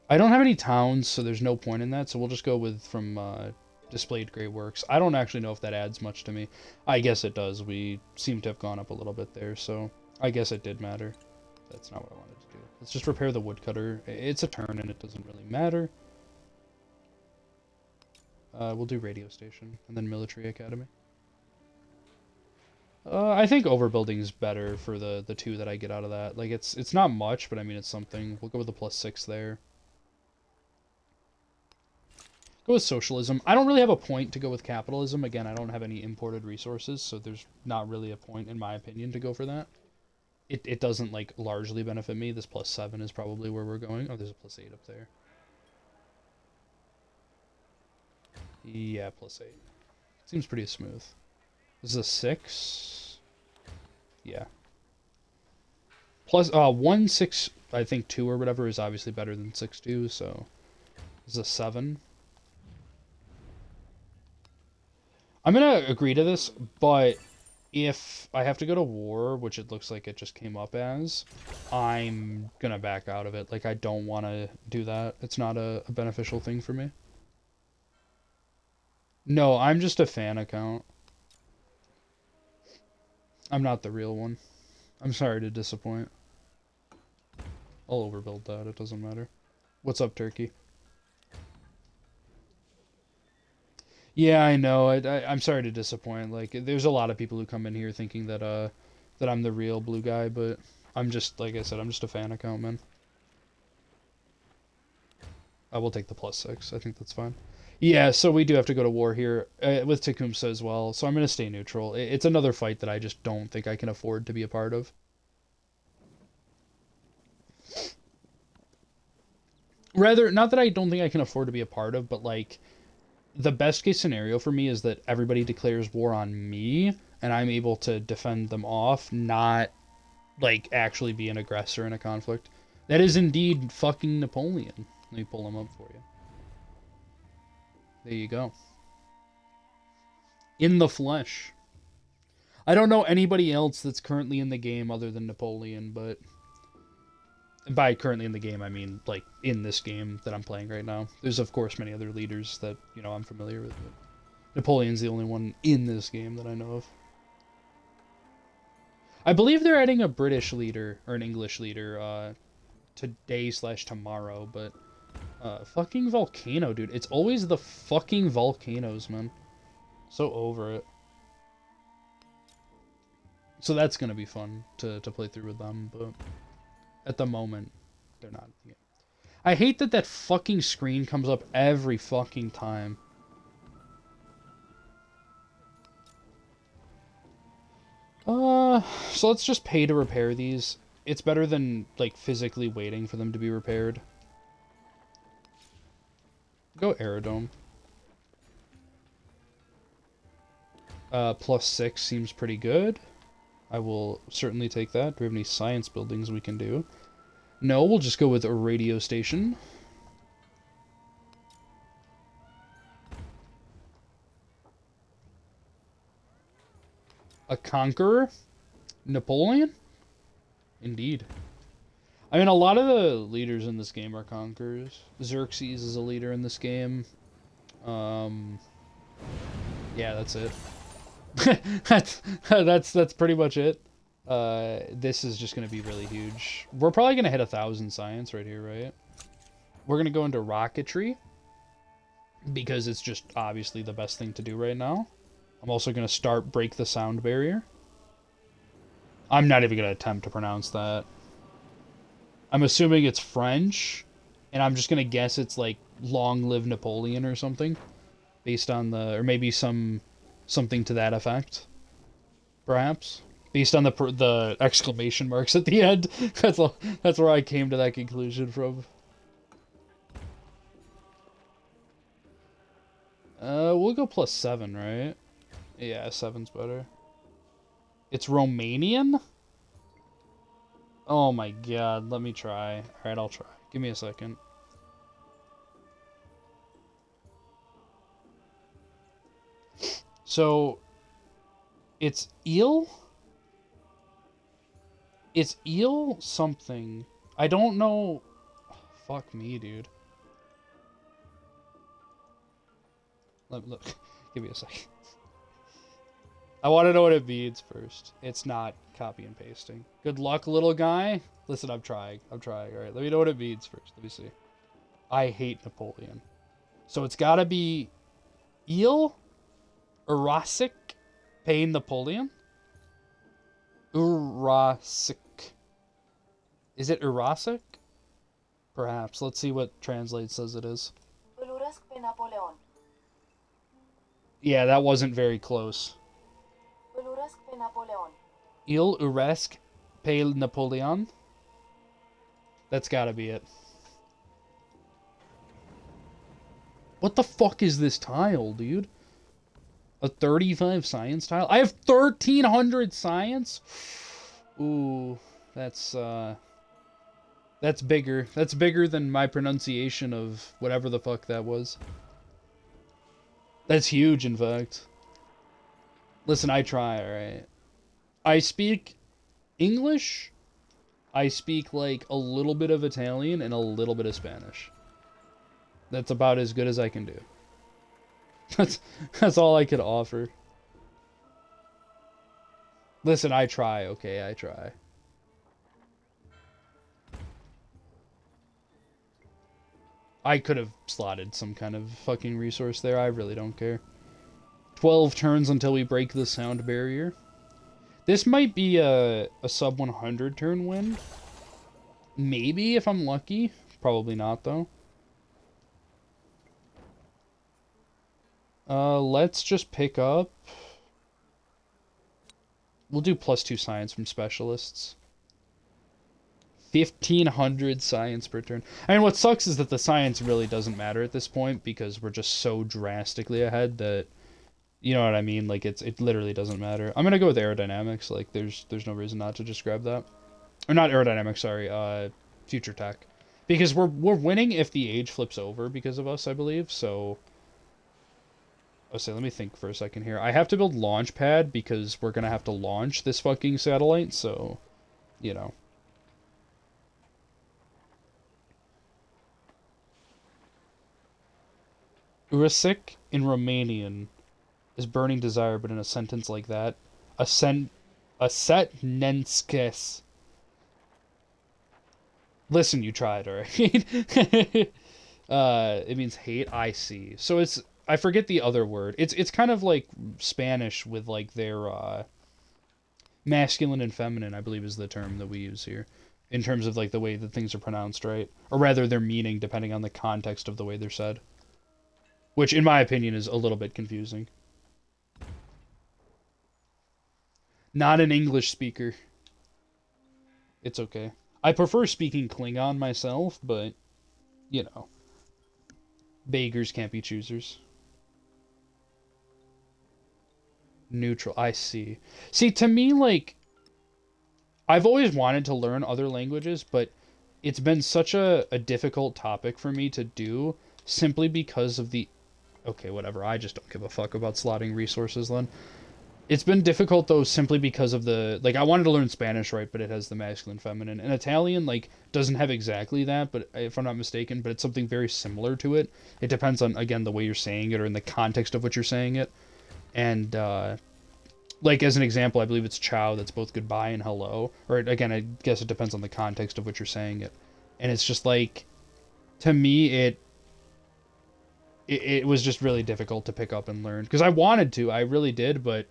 I don't have any towns, so there's no point in that, so we'll just go with from displayed great works. I don't actually know if that adds much to me. I guess it does. We seem to have gone up a little bit there, so I guess it did matter. That's not what I wanted to do. Let's just repair the woodcutter. It's a turn, and it doesn't really matter. We'll do radio station, and then military academy. I think overbuilding's better for the 2 that I get out of that. Like, it's not much, but I mean, it's something. We'll go with the +6 there. Go with socialism. I don't really have a point to go with capitalism. Again, I don't have any imported resources, so there's not really a point, in my opinion, to go for that. It doesn't, like, largely benefit me. This +7 is probably where we're going. Oh, there's a +8 up there. Yeah, +8. Seems pretty smooth. This is a 6. Yeah. Plus, 1, 6, I think 2 or whatever is obviously better than 6, 2, so... This is a 7. I'm gonna agree to this, but if I have to go to war, which it looks like it just came up as, I'm gonna back out of it. Like, I don't want to do that. It's not a beneficial thing for me. No, I'm just a fan account. I'm not the real one. I'm sorry to disappoint. I'll overbuild that, it doesn't matter. What's up, Turkey? Yeah, I know. I'm sorry to disappoint. Like, there's a lot of people who come in here thinking that that I'm the real blue guy, but I'm just, like I said, I'm just a fan account, man. I will take the +6. I think that's fine. Yeah, so we do have to go to war here with Tecumseh as well. So I'm gonna stay neutral. It's another fight that I just don't think I can afford to be a part of. Rather, not that I don't think I can afford to be a part of, but like, the best case scenario for me is that everybody declares war on me, and I'm able to defend them off, not, like, actually be an aggressor in a conflict. That is indeed fucking Napoleon. Let me pull him up for you. There you go. In the flesh. I don't know anybody else that's currently in the game other than Napoleon, but... by currently in the game, I mean, like, in this game that I'm playing right now. There's, of course, many other leaders that, you know, I'm familiar with, but Napoleon's the only one in this game that I know of. I believe they're adding a British leader, or an English leader, today/tomorrow, but... fucking volcano, dude. It's always the fucking volcanoes, man. So over it. So that's gonna be fun to play through with them, but... at the moment, they're not. Yeah. I hate that that fucking screen comes up every fucking time. So let's just pay to repair these. It's better than, like, physically waiting for them to be repaired. Go Aerodome. +6 seems pretty good. I will certainly take that. Do we have any science buildings we can do? No, we'll just go with a radio station. A conqueror? Napoleon? Indeed. I mean, a lot of the leaders in this game are conquerors. Xerxes is a leader in this game. Yeah, that's it. that's pretty much it. This is just gonna be really huge. We're probably gonna hit 1,000 science right here, right? We're gonna go into rocketry because it's just obviously the best thing to do right now. I'm also gonna break the sound barrier. I'm not even gonna attempt to pronounce that. I'm assuming it's French, and I'm just gonna guess it's like "Long live Napoleon" or something, based on or maybe something to that effect, perhaps. Based on the exclamation marks at the end. That's where I came to that conclusion from. We'll go +7, right? Yeah, 7's better. It's Romanian? Oh my god, let me try. Alright, I'll try. Give me a second. So, it's eel? It's eel something. I don't know. Oh, fuck me, dude. Look, give me a second. I want to know what it means first. It's not copy and pasting. Good luck, little guy. Listen, I'm trying. All right, let me know what it means first. Let me see. I hate Napoleon. So it's got to be eel, Urasic, pain Napoleon. Urasic. Is it Urasic? Perhaps. Let's see what Translate says it is. Yeah, that wasn't very close. Il Uresc Pale Napoleon? That's gotta be it. What the fuck is this tile, dude? A 35 science tile? I have 1,300 science? Ooh, that's bigger. That's bigger than my pronunciation of whatever the fuck that was. That's huge, in fact. Listen, I try, alright? I speak English. I speak, like, a little bit of Italian and a little bit of Spanish. That's about as good as I can do. That's all I could offer. Listen, I try, okay? I try. I could have slotted some kind of fucking resource there. I really don't care. 12 turns until we break the sound barrier. This might be a sub 100 turn win. Maybe if I'm lucky. Probably not, though. Let's just pick up. We'll do +2 science from specialists. 1,500 science per turn. I mean, what sucks is that the science really doesn't matter at this point because we're just so drastically ahead that, you know what I mean? Like, it literally doesn't matter. I'm gonna go with aerodynamics. Like, there's no reason not to just grab that. Or not aerodynamics, sorry. Future tech. Because we're winning if the age flips over because of us, I believe. So, let me think for a second here. I have to build launch pad because we're gonna have to launch this fucking satellite. So, you know. Urasic in Romanian is burning desire, but in a sentence like that, a setnenskes. Listen, you tried, alright? It means hate. I see. So it's, I forget the other word. It's kind of like Spanish with like their masculine and feminine, I believe is the term that we use here, in terms of like the way that things are pronounced, right? Or rather, their meaning depending on the context of the way they're said. Which, in my opinion, is a little bit confusing. Not an English speaker. It's okay. I prefer speaking Klingon myself, but, you know. Beggars can't be choosers. Neutral. I see. See, to me, like, I've always wanted to learn other languages, but it's been such a difficult topic for me to do simply because of the... Okay, whatever. I just don't give a fuck about slotting resources then. It's been difficult, though, simply because of the... Like, I wanted to learn Spanish, right, but it has the masculine, feminine. And Italian, like, doesn't have exactly that, but if I'm not mistaken, but it's something very similar to it. It depends on, again, the way you're saying it or in the context of what you're saying it. And, like, as an example, I believe it's ciao that's both goodbye and hello. Or, again, I guess it depends on the context of what you're saying it. And it's just, like, to me, it was just really difficult to pick up and learn. Because I wanted to, I really did, but...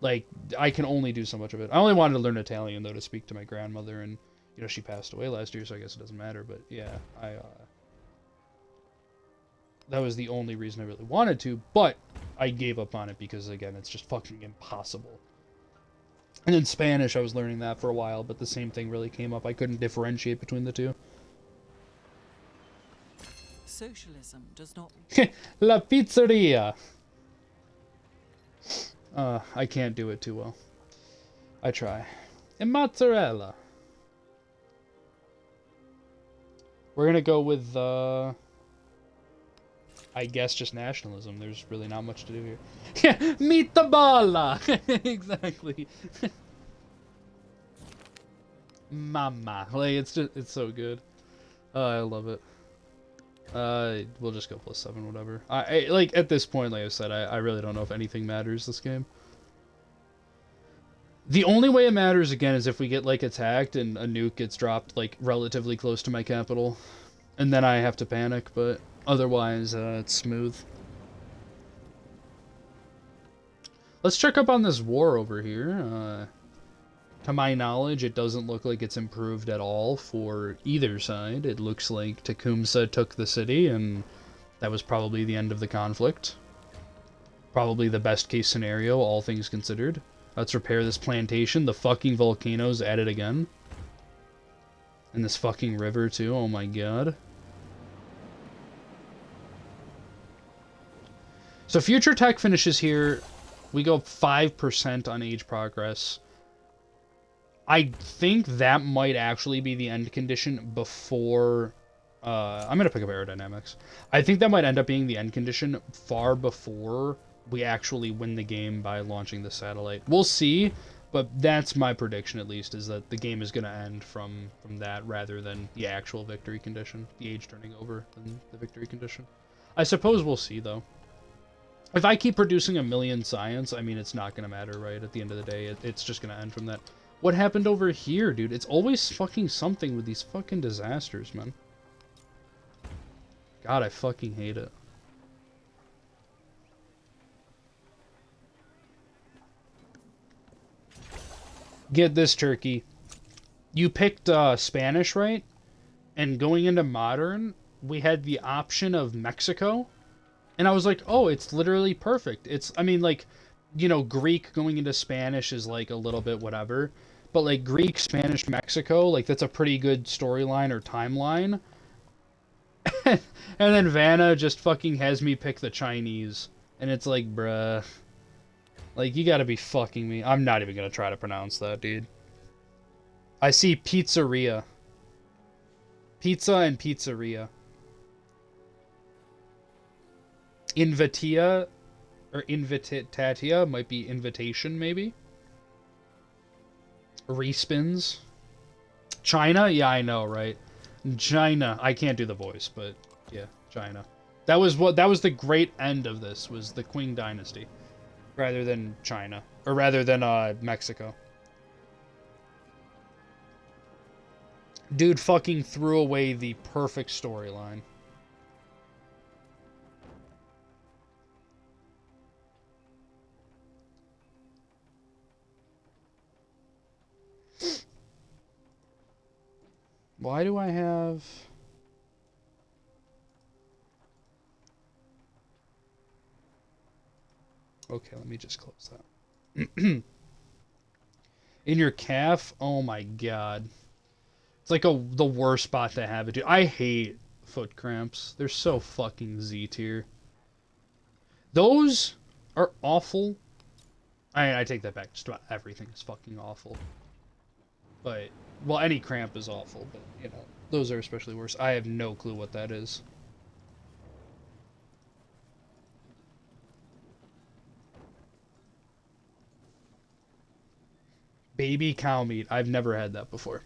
Like, I can only do so much of it. I only wanted to learn Italian, though, to speak to my grandmother, and, you know, she passed away last year, so I guess it doesn't matter, but, yeah, that was the only reason I really wanted to, but I gave up on it because, again, it's just fucking impossible. And in Spanish, I was learning that for a while, but the same thing really came up. I couldn't differentiate between the two. Socialism does not... La pizzeria! I can't do it too well. I try. And mozzarella. We're gonna go with, I guess just nationalism. There's really not much to do here. Yeah, meet the balla! Exactly. Mama. Like, it's so good. I love it. We'll just go +7, whatever. I like, at this point, like I said, I really don't know if anything matters this game. The only way it matters, again, is if we get, like, attacked and a nuke gets dropped, like, relatively close to my capital. And then I have to panic, but otherwise, it's smooth. Let's check up on this war over here. To my knowledge, it doesn't look like it's improved at all for either side. It looks like Tecumseh took the city, and that was probably the end of the conflict. Probably the best case scenario, all things considered. Let's repair this plantation. The fucking volcano's at it again. And this fucking river, too. Oh my god. So future tech finishes here. We go up 5% on age progress. I think that might actually be the end condition before... I'm going to pick up aerodynamics. I think that might end up being the end condition far before we actually win the game by launching the satellite. We'll see, but that's my prediction, at least, is that the game is going to end from that rather than the actual victory condition. The age turning over than the victory condition. I suppose we'll see, though. If I keep producing 1,000,000 science, I mean, it's not going to matter, right? At the end of the day, it's just going to end from that. What happened over here, dude? It's always fucking something with these fucking disasters, man. God, I fucking hate it. Get this, Turkey. You picked Spanish, right? And going into modern, we had the option of Mexico. And I was like, oh, it's literally perfect. It's, I mean, like, you know, Greek going into Spanish is like a little bit whatever. But like Greek, Spanish, Mexico, like that's a pretty good storyline or timeline. And then Vanna just fucking has me pick the Chinese. And it's like, bruh. Like, you gotta be fucking me. I'm not even gonna try to pronounce that, dude. I see pizzeria. Pizza and pizzeria. Invitia, or invitatia, might be invitation, maybe. Respins. China? Yeah, I know, right? China. I can't do the voice, but yeah, China. That was the great end of this, was the Qing dynasty. Rather than China. Or rather than Mexico. Dude fucking threw away the perfect storyline. Why do I have... Okay, let me just close that. In your calf? Oh my god. It's like the worst spot to have it, dude. I hate foot cramps. They're so fucking Z tier. Those are awful. I take that back. Just about everything is fucking awful. But, well, any cramp is awful, but, you know, those are especially worse. I have no clue what that is. Baby cow meat. I've never had that before.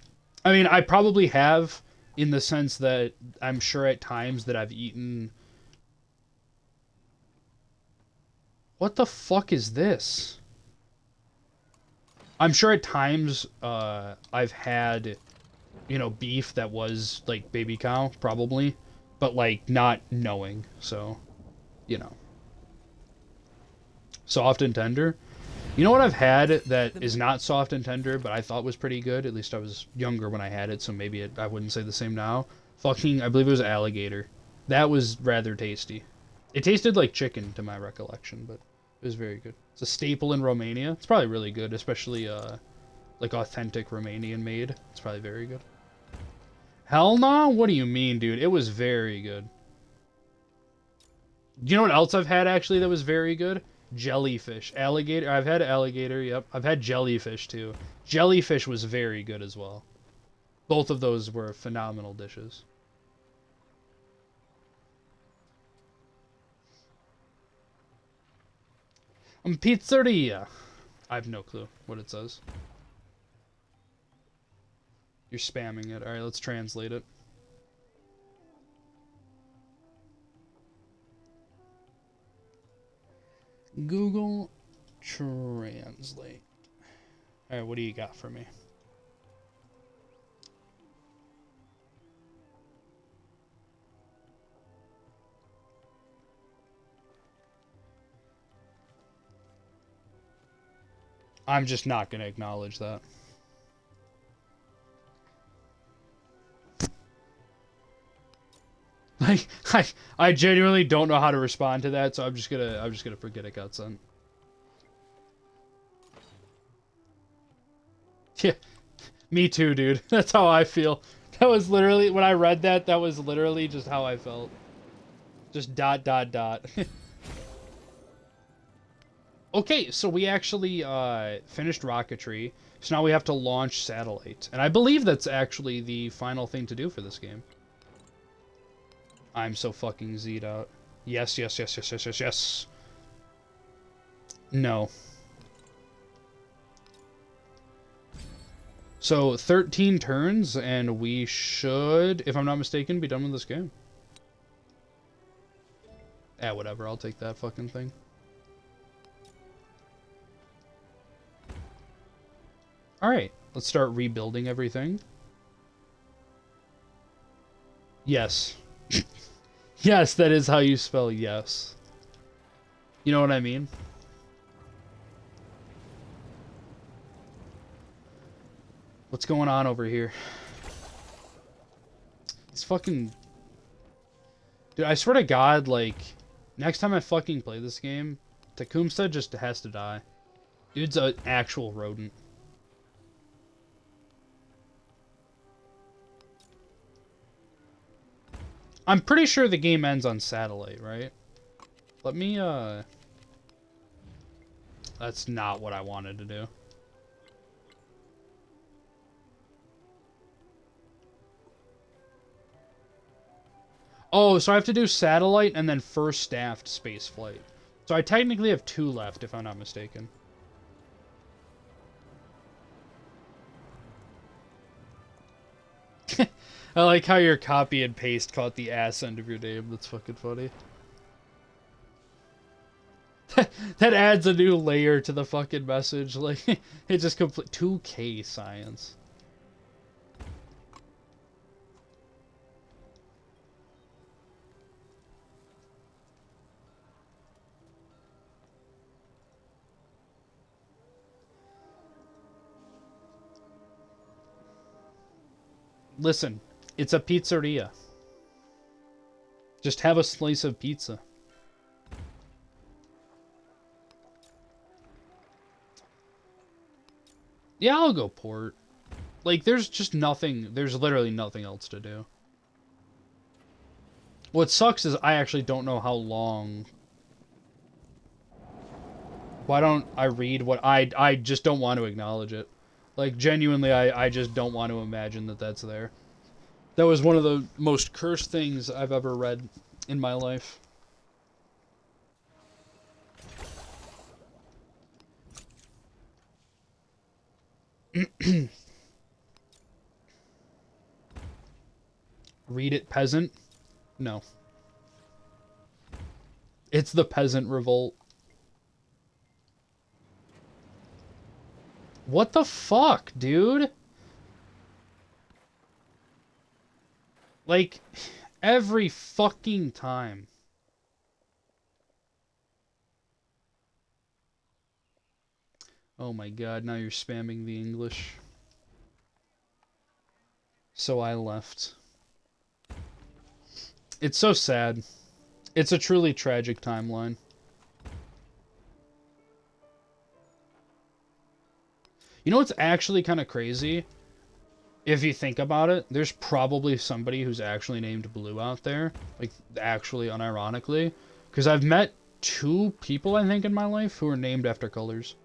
I mean, I probably have, in the sense that I'm sure at times that I've eaten... What the fuck is this? I'm sure at times I've had, you know, beef that was, like, baby cow, probably. But, like, not knowing, so, you know. Soft and tender. You know what I've had that is not soft and tender, but I thought was pretty good? At least I was younger when I had it, so maybe I wouldn't say the same now. Fucking, I believe it was alligator. That was rather tasty. It tasted like chicken to my recollection, but it was very good. It's a staple in Romania. It's probably really good, especially like authentic Romanian made. It's probably very good. Hell no? What do you mean, dude? It was very good. You know what else I've had actually that was very good? Jellyfish. Alligator. I've had alligator, yep. I've had jellyfish too. Jellyfish was very good as well. Both of those were phenomenal dishes. Pizzeria. I have no clue what it says. You're spamming it. Alright, let's translate it. Google Translate. Alright, what do you got for me? I'm just not going to acknowledge that. Like, I genuinely don't know how to respond to that, so I'm just gonna forget it got sent. Yeah, me too, dude. That's how I feel. That was literally, when I read that, that was literally just how I felt. Just ... Okay, so we actually finished rocketry, so now we have to launch satellite. And I believe that's actually the final thing to do for this game. I'm so fucking Z'd out. Yes, yes, yes, yes, yes, yes, yes. No. So, 13 turns, and we should, if I'm not mistaken, be done with this game. Whatever, I'll take that fucking thing. Alright, let's start rebuilding everything. Yes. Yes, that is how you spell yes. You know what I mean? What's going on over here? It's fucking... Dude, I swear to God, like, next time I fucking play this game, Tecumseh just has to die. Dude's an actual rodent. I'm pretty sure the game ends on satellite, right? Let me, That's not what I wanted to do. Oh, so I have to do satellite and then first staffed space flight. So I technically have 2 left, if I'm not mistaken. I like how your copy and paste caught the ass end of your name. That's fucking funny. That adds a new layer to the fucking message. Like, it just complete 2K science. Listen, it's a pizzeria. Just have a slice of pizza. Yeah, I'll go port. Like, there's just nothing, there's literally nothing else to do. What sucks is I actually don't know how long. Why don't I read what I just don't want to acknowledge it. Like, genuinely, I just don't want to imagine that that's there. That was one of the most cursed things I've ever read in my life. Read it, peasant? No. It's the peasant revolt. What the fuck, dude? Like, every fucking time. Oh my god, now you're spamming the English. So I left. It's so sad. It's a truly tragic timeline. You know what's actually kind of crazy? If you think about it, there's probably somebody who's actually named Blue out there. Like, actually, unironically. Because I've met 2 people, I think, in my life who are named after colors.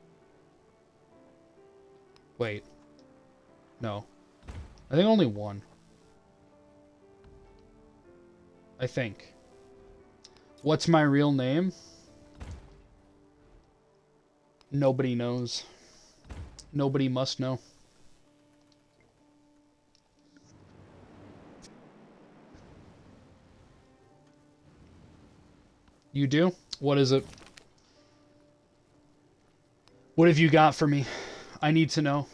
Wait. No. I think only 1. I think. What's my real name? Nobody knows. Nobody must know. You do? What is it? What have you got for me? I need to know.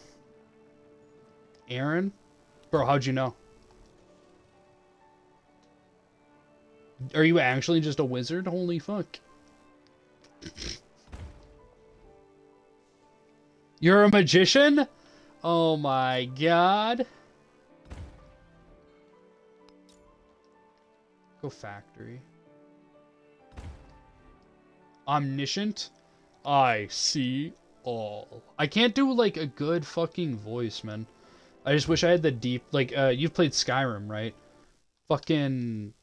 Aaron? Bro, how'd you know? Are you actually just a wizard? Holy fuck. You're a magician? Oh my god. Go factory. Omniscient? I see all. I can't do, like, a good fucking voice, man. I just wish I had the deep, like, you've played Skyrim, right? Fucking...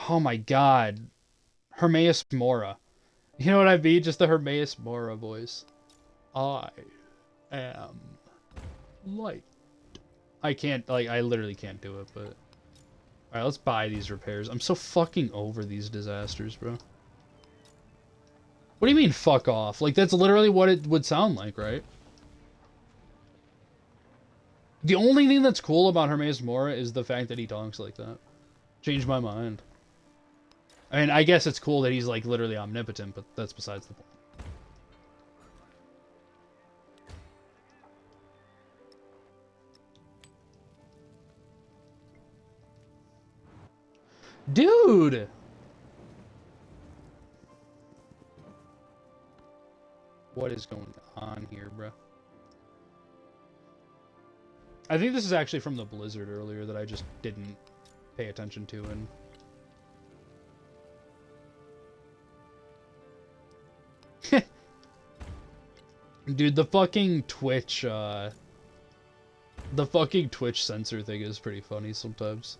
Oh my god. Hermaeus Mora. You know what I mean? Just the Hermaeus Mora voice. I am light. I can't, like, I literally can't do it, but... Alright, let's buy these repairs. I'm so fucking over these disasters, bro. What do you mean, fuck off? Like, that's literally what it would sound like, right? The only thing that's cool about Hermaeus Mora is the fact that he talks like that. Changed my mind. I mean, I guess it's cool that he's, like, literally omnipotent, but that's besides the point. Dude! What is going on here, bro? I think this is actually from the blizzard earlier that I just didn't pay attention to. And dude, the fucking Twitch censor thing is pretty funny sometimes.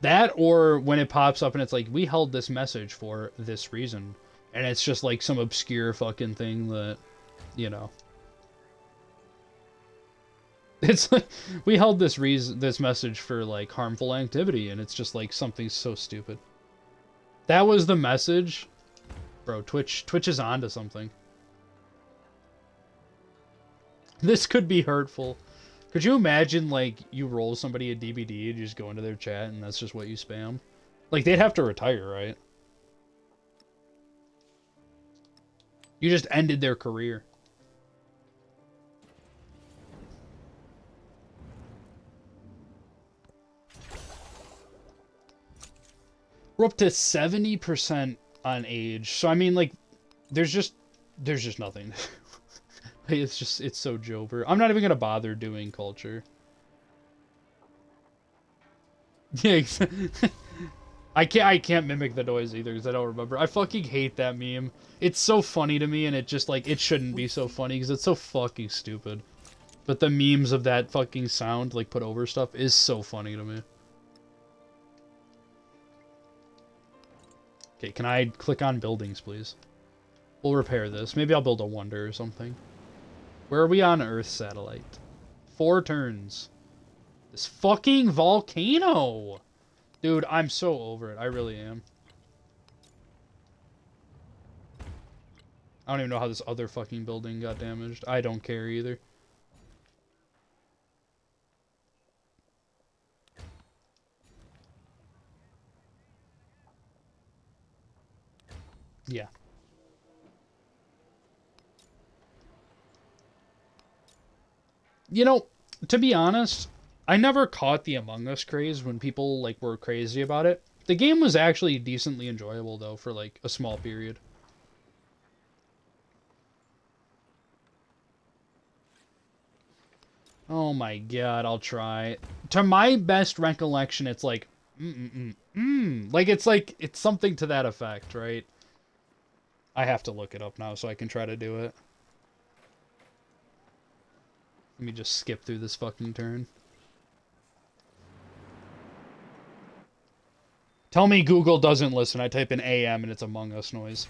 That, or when it pops up and it's like, we held this message for this reason, and it's just like some obscure fucking thing that, you know. It's like, we held this message for, like, harmful activity, and it's just, like, something so stupid. That was the message? Bro, Twitch is onto something. This could be hurtful. Could you imagine, like, you roll somebody a DVD and you just go into their chat and that's just what you spam? Like, they'd have to retire, right? You just ended their career. We're up to 70% on age. So, I mean, like, there's just nothing. It's so Jover. I'm not even gonna bother doing culture. Yeah, I can't mimic the noise either because I don't remember. I fucking hate that meme. It's so funny to me, and it just, like, it shouldn't be so funny because it's so fucking stupid. But the memes of that fucking sound, like, put over stuff is so funny to me. Okay, can I click on buildings, please? We'll repair this. Maybe I'll build a wonder or something. Where are we on Earth satellite? 4 turns. This fucking volcano! Dude, I'm so over it. I really am. I don't even know how this other fucking building got damaged. I don't care either. Yeah. You know, to be honest, I never caught the Among Us craze when people, like, were crazy about it. The game was actually decently enjoyable, though, for, like, a small period. Oh my god, I'll try. To my best recollection, it's like, Like, it's something to that effect, right? I have to look it up now so I can try to do it. Let me just skip through this fucking turn. Tell me Google doesn't listen. I type in AM and it's Among Us noise.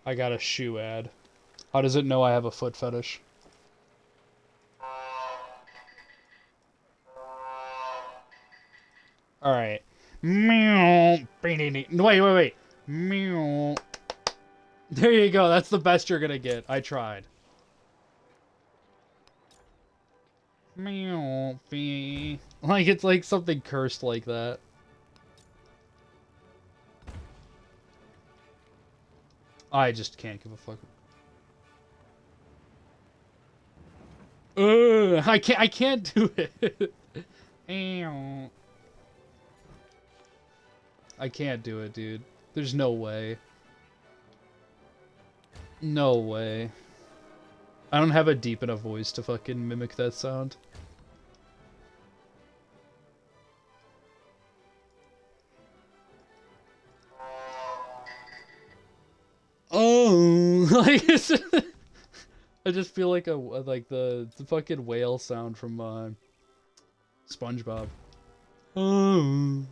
I got a shoe ad. How does it know I have a foot fetish? Alright. Meow. Wait. Meow. There you go. That's the best you're gonna get. I tried. Meow. Like, it's like something cursed like that. I just can't give a fuck. I can't do it. I can't do it, dude. There's no way. No way. I don't have a deep enough voice to fucking mimic that sound. Oh, like I just feel like the fucking whale sound from SpongeBob. Oh.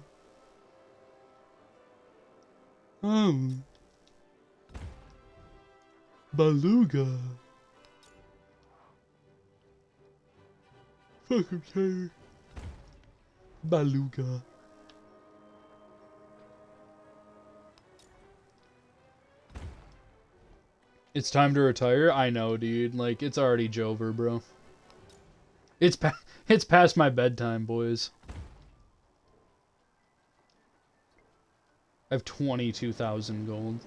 Beluga. Fucking say. Beluga. It's time to retire? I know, dude. Like, it's already Jover, bro. It's past my bedtime, boys. I have 22,000 gold.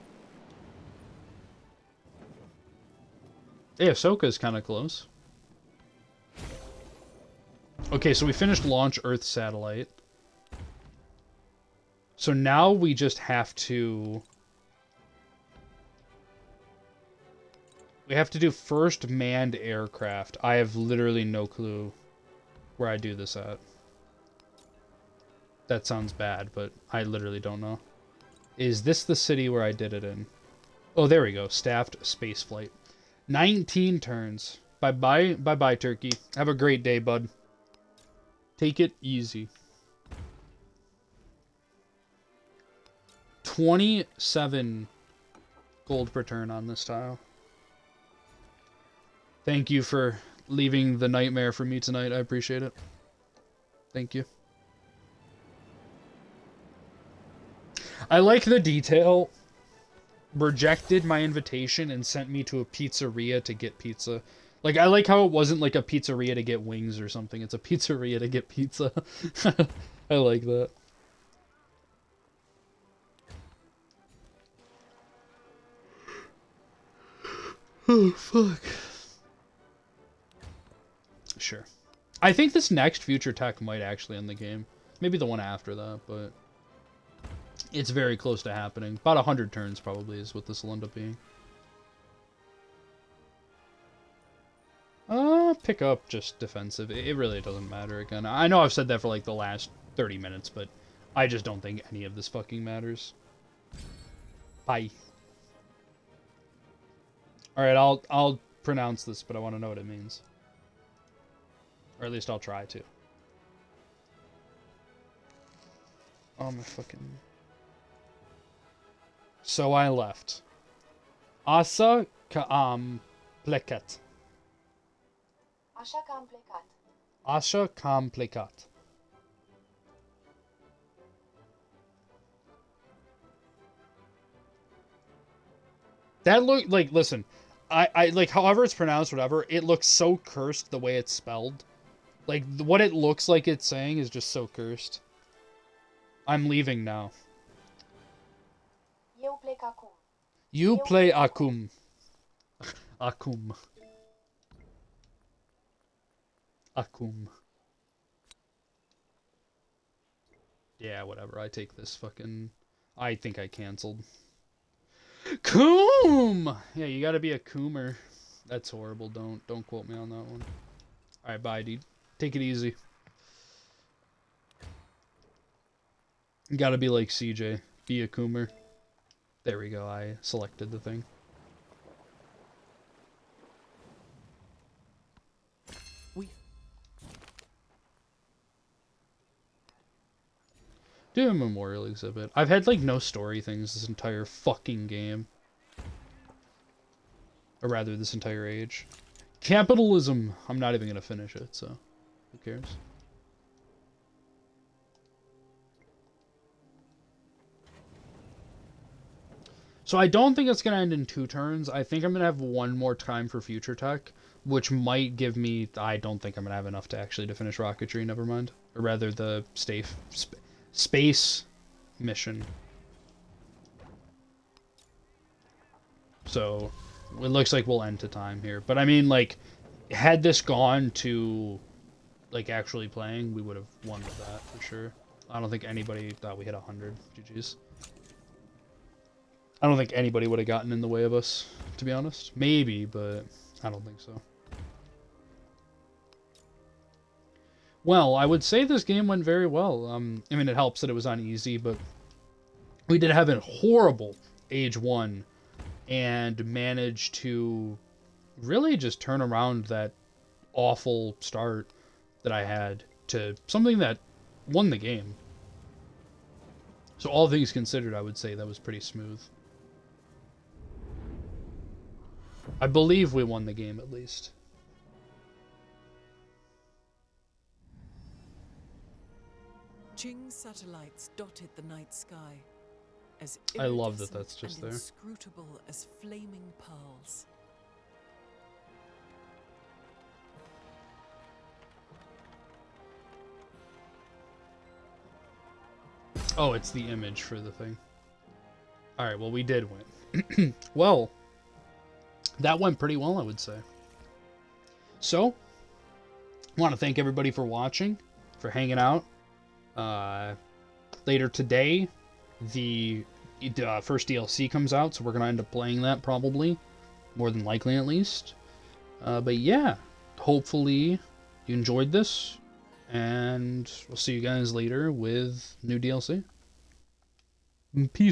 Hey, Ahsoka's kind of close. Okay, so we finished launch Earth satellite. So now we just have to... We have to do first manned aircraft. I have literally no clue where I do this at. That sounds bad, but I literally don't know. Is this the city where I did it in? Oh, there we go. Staffed spaceflight. 19 turns. Bye-bye. Bye-bye, Turkey. Have a great day, bud. Take it easy. 27 gold per turn on this tile. Thank you for leaving the nightmare for me tonight. I appreciate it. Thank you. I like the detail. Rejected my invitation and sent me to a pizzeria to get pizza. Like, I like how it wasn't like a pizzeria to get wings or something. It's a pizzeria to get pizza. I like that. Oh, fuck. Sure. I think this next future tech might actually end the game. Maybe the one after that, but... It's very close to happening. About 100 turns probably is what this will end up being. Pick up just defensive. It really doesn't matter again. I know I've said that for like the last 30 minutes, but I just don't think any of this fucking matters. Bye. Alright, I'll pronounce this, but I want to know what it means. Or at least I'll try to. Oh my fucking... So I left. Asa kaam plekat. Așa că am plecat. Așa că am plecat. That look like, listen, I like however it's pronounced, whatever, it looks so cursed the way it's spelled. Like what it looks like it's saying is just so cursed. I'm leaving now. Eu plec acum. You play acum. Acum. Acum. Yeah, whatever. I take this fucking... I think I canceled. Coom! Yeah, you gotta be a coomer. That's horrible. Don't quote me on that one. Alright, bye, dude. Take it easy. You gotta be like CJ. Be a coomer. There we go. I selected the thing. Do a memorial exhibit. I've had like no story things this entire fucking game. Or rather, this entire age. Capitalism! I'm not even gonna finish it, so who cares? So I don't think it's gonna end in 2 turns. I think I'm gonna have one more time for future tech, which might give me... I don't think I'm gonna have enough to actually to finish rocketry, never mind. Or rather, the space mission. So it looks like we'll end to time here. But I mean, like, had this gone to like actually playing, we would have won with that for sure. I don't think anybody thought we hit 100. GG's. I don't think anybody would have gotten in the way of us, to be honest. Maybe, but I don't think so. Well, I would say this game went very well. I mean, it helps that it was on easy, but we did have a horrible Age 1 and managed to really just turn around that awful start that I had to something that won the game. So all things considered, I would say that was pretty smooth. I believe we won the game, at least. Qing satellites dotted the night sky, as I love that iridescent that's just and there. inscrutable as flaming pearls. Oh, it's the image for the thing. Alright, well, we did win. Well, that went pretty well, I would say. So, I want to thank everybody for watching, for hanging out. Later today, the first DLC comes out, so we're going to end up playing that probably. More than likely, at least. But yeah, hopefully you enjoyed this, and we'll see you guys later with new DLC. Peace.